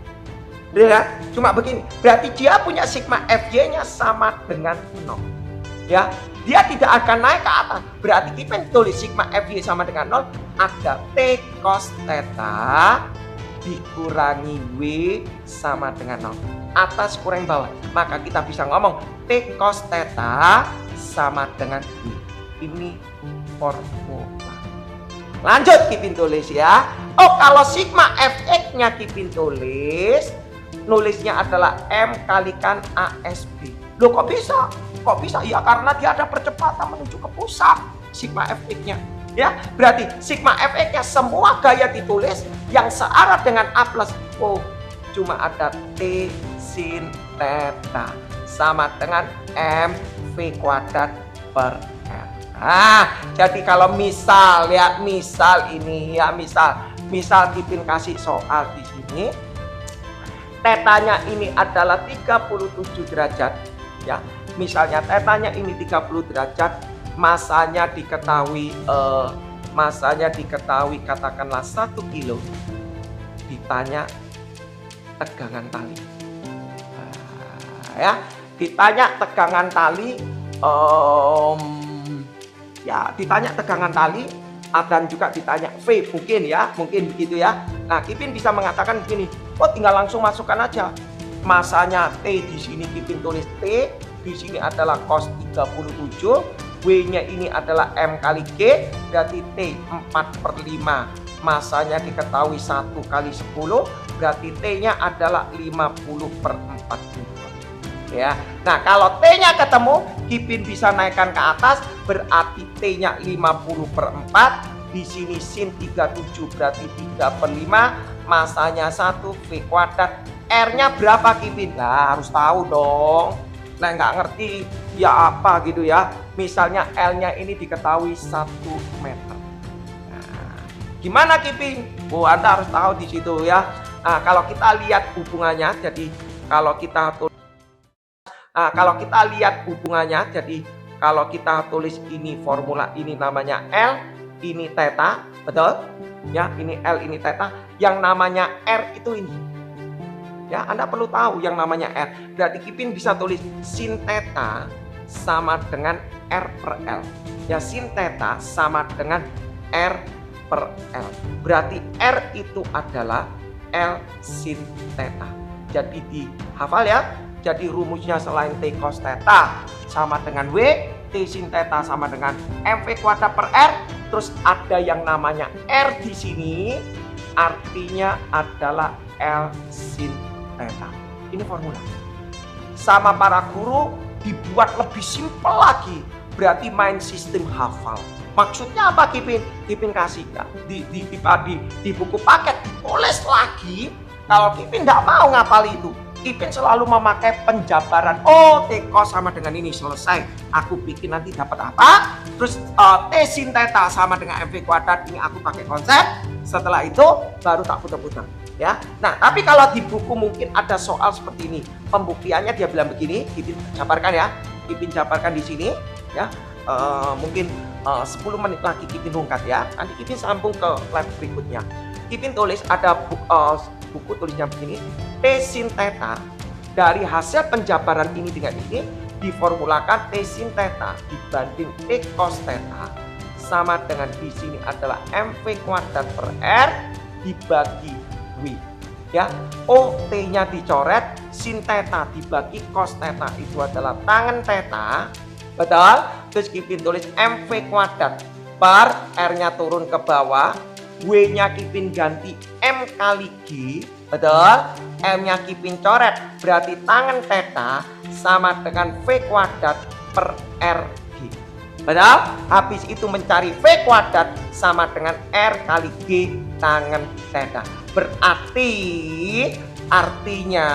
Ya, cuma begini. Berarti dia punya sigma Fy-nya sama dengan 0. Ya, dia tidak akan naik ke atas. Berarti Kipin tulis sigma Fy sama dengan 0. Ada T cos theta dikurangi W sama dengan 0. Atas kurang bawah. Maka kita bisa ngomong T cos theta sama dengan W. Ini formula. Lanjut Kipin tulis ya. Oh, kalau sigma Fx-nya Kipin tulis, nulisnya adalah M kalikan ASB. Loh, kok bisa? Kok bisa? Ya karena dia ada percepatan menuju ke pusat sigma Fx-nya. Ya, berarti sigma Fx-nya semua gaya ditulis yang searah dengan A plus O. Cuma ada T sin theta sama dengan M V kuadrat per R. Nah, jadi kalau misal ya, misal ini ya, misal Kipin kasih soal di sini. Tetanya ini adalah 37 derajat ya. Misalnya tetanya ini 30 derajat. Masanya diketahui katakanlah 1 kilo. Ditanya tegangan tali. Nah, ya, ditanya tegangan tali, ya ditanya tegangan tali dan juga ditanya V mungkin begitu ya. Nah, Kipin bisa mengatakan begini, oh tinggal langsung masukkan aja. Masanya T di sini Kipin tulis T, di sini adalah cos 37. W-nya ini adalah M kali G, berarti T 4/5. Masanya diketahui 1 kali 10, berarti T-nya adalah 50/40. Ya. Nah, kalau T-nya ketemu, Kipin bisa naikkan ke atas, berarti T-nya 50/4. Di sini sin 37 berarti 3/5. Masanya 1 V kuadrat. R-nya berapa Kipin? Lah, harus tahu dong. Nah, nggak ngerti ya apa gitu ya. Misalnya L-nya ini diketahui 1 meter. Nah, Gimana Kipin? Oh, Anda harus tahu di situ ya. Nah, kalau kita lihat hubungannya, jadi kalau kita lihat hubungannya, jadi kalau kita tulis ini formula, ini namanya L, ini theta, betul? Ya, ini L, ini theta. Yang namanya R itu ini. Ya, Anda perlu tahu yang namanya R. Berarti Kipin bisa tulis sin theta sama dengan R per L. Ya, sin theta sama dengan R per L. Berarti R itu adalah L sin theta. Jadi dihafal ya. Jadi rumusnya selain T cos theta sama dengan W, T sin theta sama dengan MV kuadrat per R. Terus ada yang namanya R di sini, artinya adalah L sin theta. Ini formula. Sama para guru dibuat lebih simpel lagi. Berarti main sistem hafal. Maksudnya apa Kipin? Kipin kasih ya, di buku paket ditulis lagi. Kalau Kipin tidak mau ngapal itu, Kipin selalu memakai penjabaran. Oh, T cos sama dengan ini, selesai. Aku bikin nanti dapat apa? Terus T sin theta sama dengan MV kuadrat, ini aku pakai konsep. Setelah itu baru tak putar-putar. Ya, nah tapi kalau di buku mungkin ada soal seperti ini. Pembuktiannya dia bilang begini, Kipin jabarkan ya. Kipin jabarkan di sini, ya. Mungkin 10 menit lagi Kipin ungkat ya. Nanti Kipin sambung ke lab berikutnya. Kipin tulis ada buku tulisnya begini. T sin theta dari hasil penjabaran ini dengan ini diformulakan T sin theta dibanding T cos theta sama dengan di sini adalah MV kuadrat per R dibagi W. Ya, O T-nya dicoret, sin theta dibagi cos theta itu adalah tangen theta. Betul? Terus Kipin tulis MV kuadrat per R-nya turun ke bawah, W-nya Kipin ganti M kali G. Betul? M-nya Kipin coret, berarti tangen theta sama dengan V kuadrat per RG. Betul? Habis itu mencari V kuadrat sama dengan R kali G tangen theta. Berarti artinya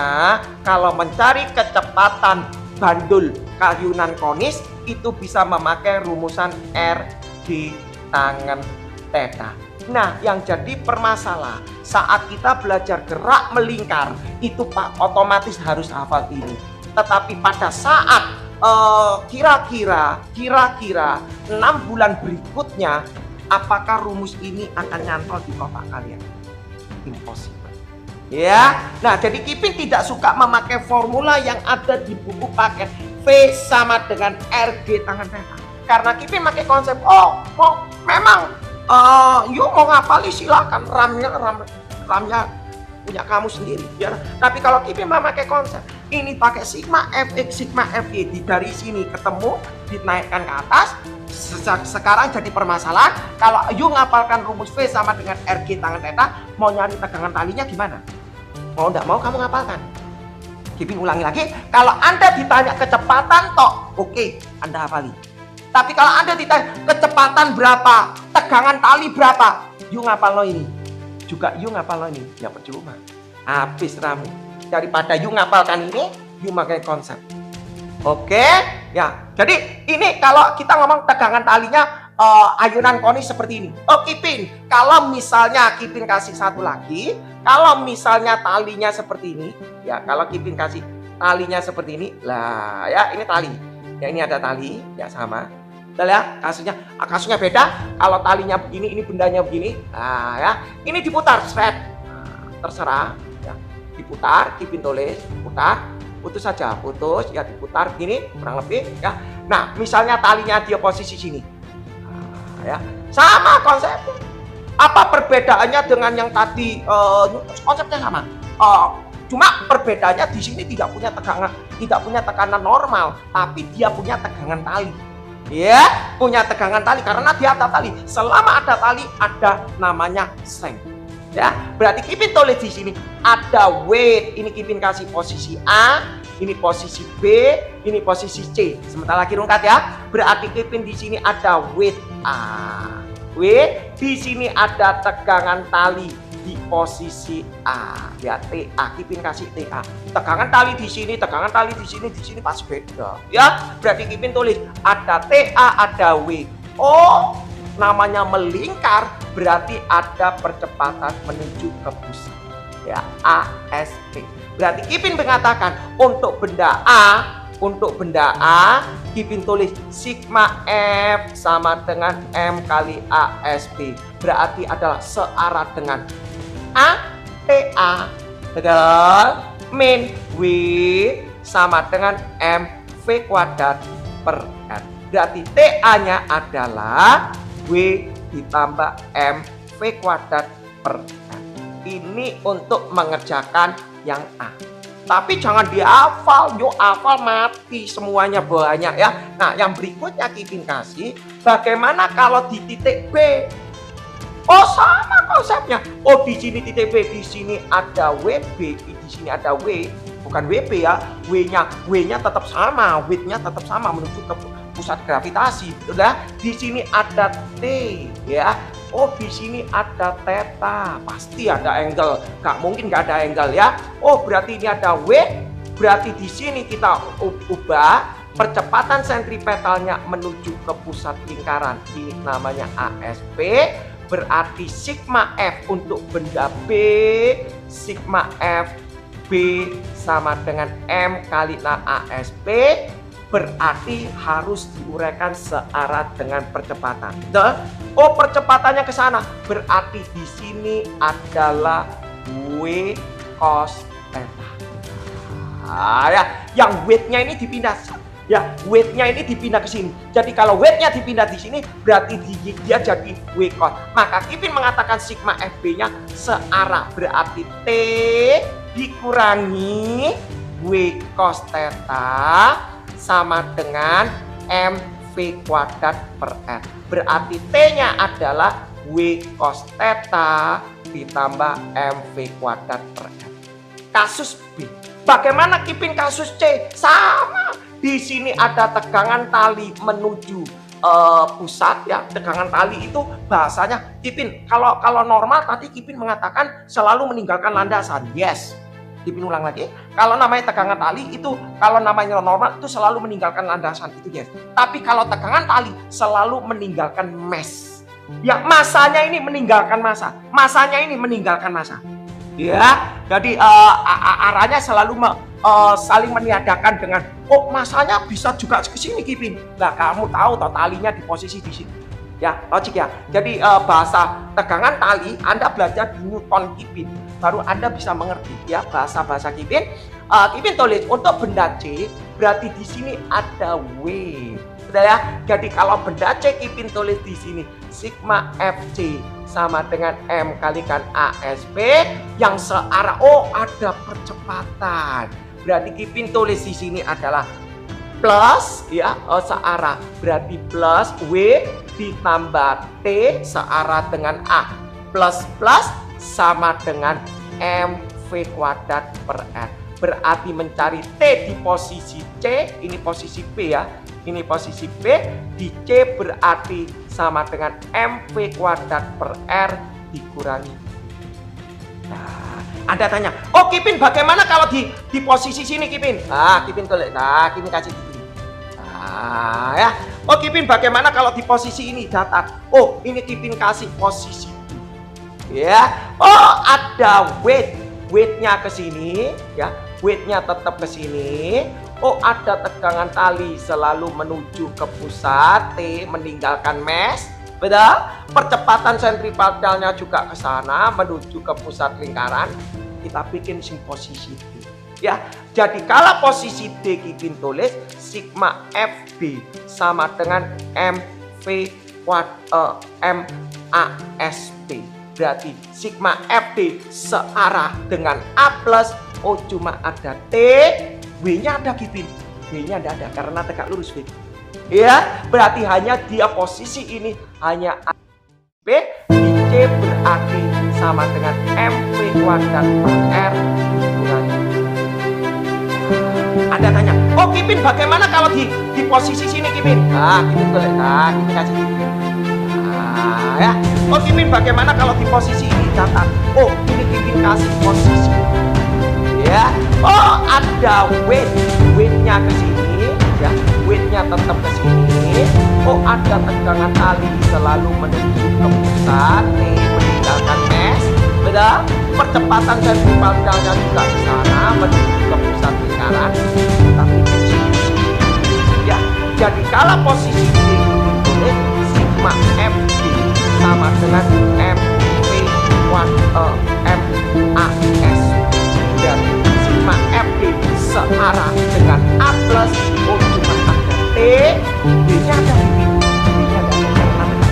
kalau mencari kecepatan bandul kayunan konis itu bisa memakai rumusan R di tangen theta. Nah, yang jadi permasalahan saat kita belajar gerak melingkar itu Pak otomatis harus hafal ini. Tetapi pada saat kira-kira 6 bulan berikutnya, apakah rumus ini akan nyantol di kotak kalian? Impossible. Ya, nah jadi Kipin tidak suka memakai formula yang ada di buku paket V sama dengan RG tangan theta. Karena Kipin pakai konsep, memang yuk mau ngapali silakan, ramnya punya kamu sendiri. Ya. Tapi kalau Kipin memakai konsep, ini pakai sigma Fx, sigma Fy, dari sini ketemu, dinaikkan ke atas. Sekarang jadi permasalahan, kalau yuk ngapalkan rumus V sama dengan RG tangan theta, mau nyari tegangan talinya gimana? Mau enggak mau kamu ngapalkan. Kipin ulangi lagi, kalau Anda ditanya kecepatan oke, Anda hafali. Tapi kalau Anda ditanya kecepatan berapa, tegangan tali berapa, yuk ngapal lo ini. Juga yuk ngapal lo ini, ya percuma. Habis ramu. Daripada yuk ngapalkan ini, yuk pakai konsep. Oke, ya. Jadi ini kalau kita ngomong tegangan talinya ayunan konis seperti ini. Oh Kipin, kalau misalnya Kipin kasih satu lagi, kalau misalnya talinya seperti ini, ya kalau Kipin kasih talinya seperti ini, lah ya ini tali. Ya ini ada tali, ya sama. Betul ya, kasusnya beda. Kalau talinya begini, ini bendanya begini. Nah ya, ini diputar, shred. Terserah, ya. Diputar, Kipin tulis, putar. Putus saja, putus, ya diputar begini, kurang lebih, ya. Nah, misalnya talinya dia posisi sini. Nah, ya, sama konsepnya. Apa perbedaannya dengan yang tadi? Konsepnya sama. Cuma perbedaannya di sini tidak punya tekanan normal, tapi dia punya tegangan tali. Ya, punya tegangan tali karena dia ada tali. Selama ada tali, ada namanya strength. Ya, berarti Kipin tulis di sini ada weight. Ini Kipin kasih posisi A, ini posisi B, ini posisi C. Sebentar lagi rungkat ya. Berarti Kipin di sini ada weight A. Weight di sini ada tegangan tali di posisi A. Ya, TA. Kipin kasih TA. Tegangan tali di sini, tegangan tali di sini pasti beda. Ya, berarti Kipin tulis ada TA, ada W. Oh, namanya melingkar berarti ada percepatan menuju ke pusat. Ya, ASP. Berarti Kipin mengatakan untuk benda A, Kipin tulis sigma F sama dengan M kali ASP. Berarti adalah searah dengan A, TA, betul? Min W sama dengan M V kuadrat per R. Berarti TA-nya adalah W ditambah M V kuadrat per R. Ini untuk mengerjakan yang A. Tapi jangan dihafal, yuk hafal mati semuanya banyak ya. Nah, yang berikutnya Kipin kasih, bagaimana kalau di titik B? Oh, sama konsepnya. Oh, di sini titik B, di sini ada WB, di sini ada W, bukan WB ya. W-nya tetap sama, width-nya tetap sama menuju ke pusat gravitasi, betul ya? Di sini ada T ya. Oh, di sini ada theta, pasti ada angle, gak mungkin gak ada angle ya. Oh, berarti ini ada W, berarti di sini kita ubah percepatan sentripetalnya menuju ke pusat lingkaran. Ini namanya ASP, berarti sigma F untuk benda B, sigma F B sama dengan M kali ASP, berarti harus diuraikan searah dengan percepatan. Oh, percepatannya ke sana. Berarti di sini adalah W cos theta. Ya, yang weight-nya ini dipindah. Ya, weight-nya ini dipindah ke sini. Jadi kalau weight-nya dipindah di sini, berarti dia jadi W cos. Maka Kipin mengatakan sigma FB-nya searah. Berarti T dikurangi W cos theta sama dengan MV kuadrat per R. Berarti T-nya adalah W cos theta ditambah MV kuadrat per R. Kasus B. Bagaimana Kipin kasus C? Sama. Di sini ada tegangan tali menuju pusat ya. Tegangan tali itu bahasanya Kipin. Kalau normal tadi Kipin mengatakan selalu meninggalkan landasan. Yes. Kipin ulang lagi. Kalau namanya tegangan tali itu, kalau namanya normal itu selalu meninggalkan landasan, itu yes. Tapi kalau tegangan tali selalu meninggalkan mass. Ya, masanya ini meninggalkan massa. Masanya ini meninggalkan massa. Ya, jadi arahnya selalu saling meniadakan dengan masanya bisa juga ke sini Kipin. Nah, kamu tahu toh talinya di posisi di sini. Ya, logik ya. Jadi bahasa tegangan tali Anda belajar di Newton Kipin, baru Anda bisa mengerti ya bahasa Kipin. Kipin tulis untuk benda C, berarti di sini ada W. Sudah ya. Jadi kalau benda C Kipin tulis di sini sigma FC sama dengan M kalikan ASP yang searah. Oh, ada percepatan. Berarti Kipin tulis di sini adalah plus ya, searah. Berarti plus W ditambah T searah dengan A. Plus sama dengan MV kuadrat per R. Berarti mencari T di posisi C, ini posisi B ya. Ini posisi B, di C berarti sama dengan MV kuadrat per R dikurangi. Nah, Anda tanya, oh Kipin bagaimana kalau di posisi sini Kipin? Kipin tulis, Kipin kasih di sini. Ya. Oh Kipin bagaimana kalau di posisi ini datar? Oh, ini Kipin kasih posisi ya. Oh, ada weight-nya ke sini ya. Weight-nya tetap ke sini. Oh, ada tegangan tali selalu menuju ke pusat T meninggalkan mass. Betul? Percepatan sentripetalnya juga ke sana menuju ke pusat lingkaran. Kita bikin posisi D. Ya, jadi kalau posisi D Kipin tulis sigma FB sama dengan MV MASP. Berarti sigma FB searah dengan A plus. Oh, cuma ada T. W-nya ada Kipin. W-nya tidak ada karena tegak lurus W. Ya, berarti hanya dia posisi ini hanya A B, di C berarti sama dengan MV kuadrat per R dikurangi. Anda tanya, oh Kipin bagaimana kalau di posisi sini Kipin? Kipin boleh, Kipin kasih Kipin. Ya, oh Kipin bagaimana kalau di posisi ini datar? Oh, ini Kipin kasih posisi. Ya, oh ada weight-nya ke sini, ya, weight-nya tetap ke sini. Oh, ada tegangan tali selalu menuju ke pusat nih, meninggalkan mesh. Beda, percepatan sentrifugalnya juga di sana menuju ke pusat lingkaran, tapi kecil. Ya, jadi kalau posisi D ditulis sigma FD sama dengan MAS, dan sigma FD searah dengan A plus. Oh, cuma ada T, D-nya ada di D-nya ada karena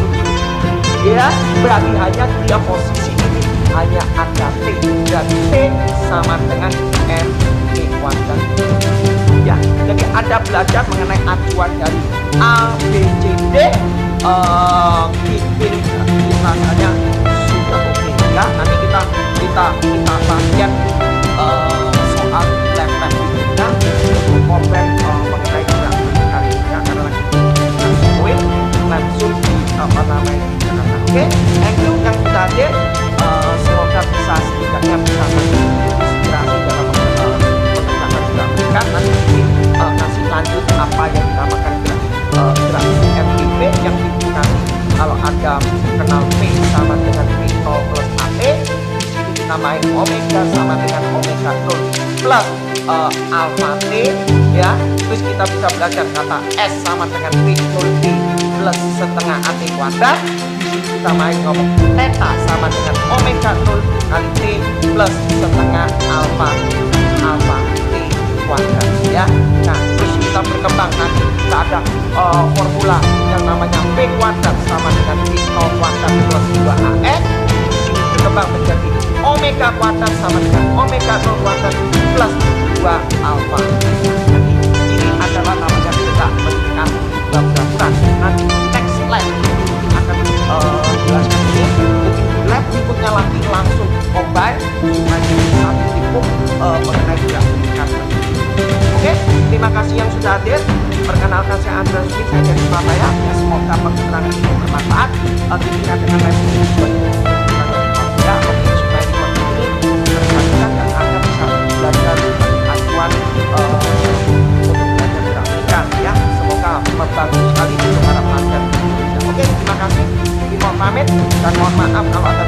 ya, berarti hanya dia posisi ini hanya ada T, dan T sama dengan M kuadrat. Ya, jadi Anda belajar mengenai acuan dari A, B, C, D. Rasanya sudah oke ya. Nanti kita bagian soal lab ya, untuk kompeten mengenai gerak berikutnya, karena lagi poin langsung di Oke, thank you yang sudah hadir. Semoga bisa setidaknya bisa menginspirasi dalam mengerjakan juga berikan. Nanti kasih lanjut apa yang dinamakan gerak MPP yang diindikasi kalau ada kenal P sama dengan P0 plus AT. Di sini dinamain omega sama dengan omega 0 plus alpha T ya. Terus kita bisa belajar kata S sama dengan P0T plus setengah AT kuadrat. Di sini kita main ngomong theta sama dengan omega 0 kali T plus setengah alpha T kuadrat ya. Nah, terus kita berkembang, nanti kita ada formula yang namanya P kuadrat sama dengan P0 kuadrat plus 2AS. Di sini berkembang menjadi omega kuadrat sama dengan omega 0 kuadrat plus 2 alpha. Jadi ini adalah namanya gerak meningkat mudah-mudahan nanti next slide akan jelaskan ini. Mungkin di lab berikutnya lagi langsung combine supaya bisa tipu mengenai gerak meningkat. Oke, terima kasih yang sudah hadir. Perkenalkan, saya Andreas Smith, saya dari Surabaya. Ya, semoga keterangan ini bermanfaat. Tentunya dengan live ini ya, mungkin supaya di konten ini tersajikan dan Anda bisa belajar acuan untuk belajar gerak meningkat ya. Semoga membantu sekali untuk para pelajar. Oke, terima kasih. Mohon pamit dan mohon maaf kalau ada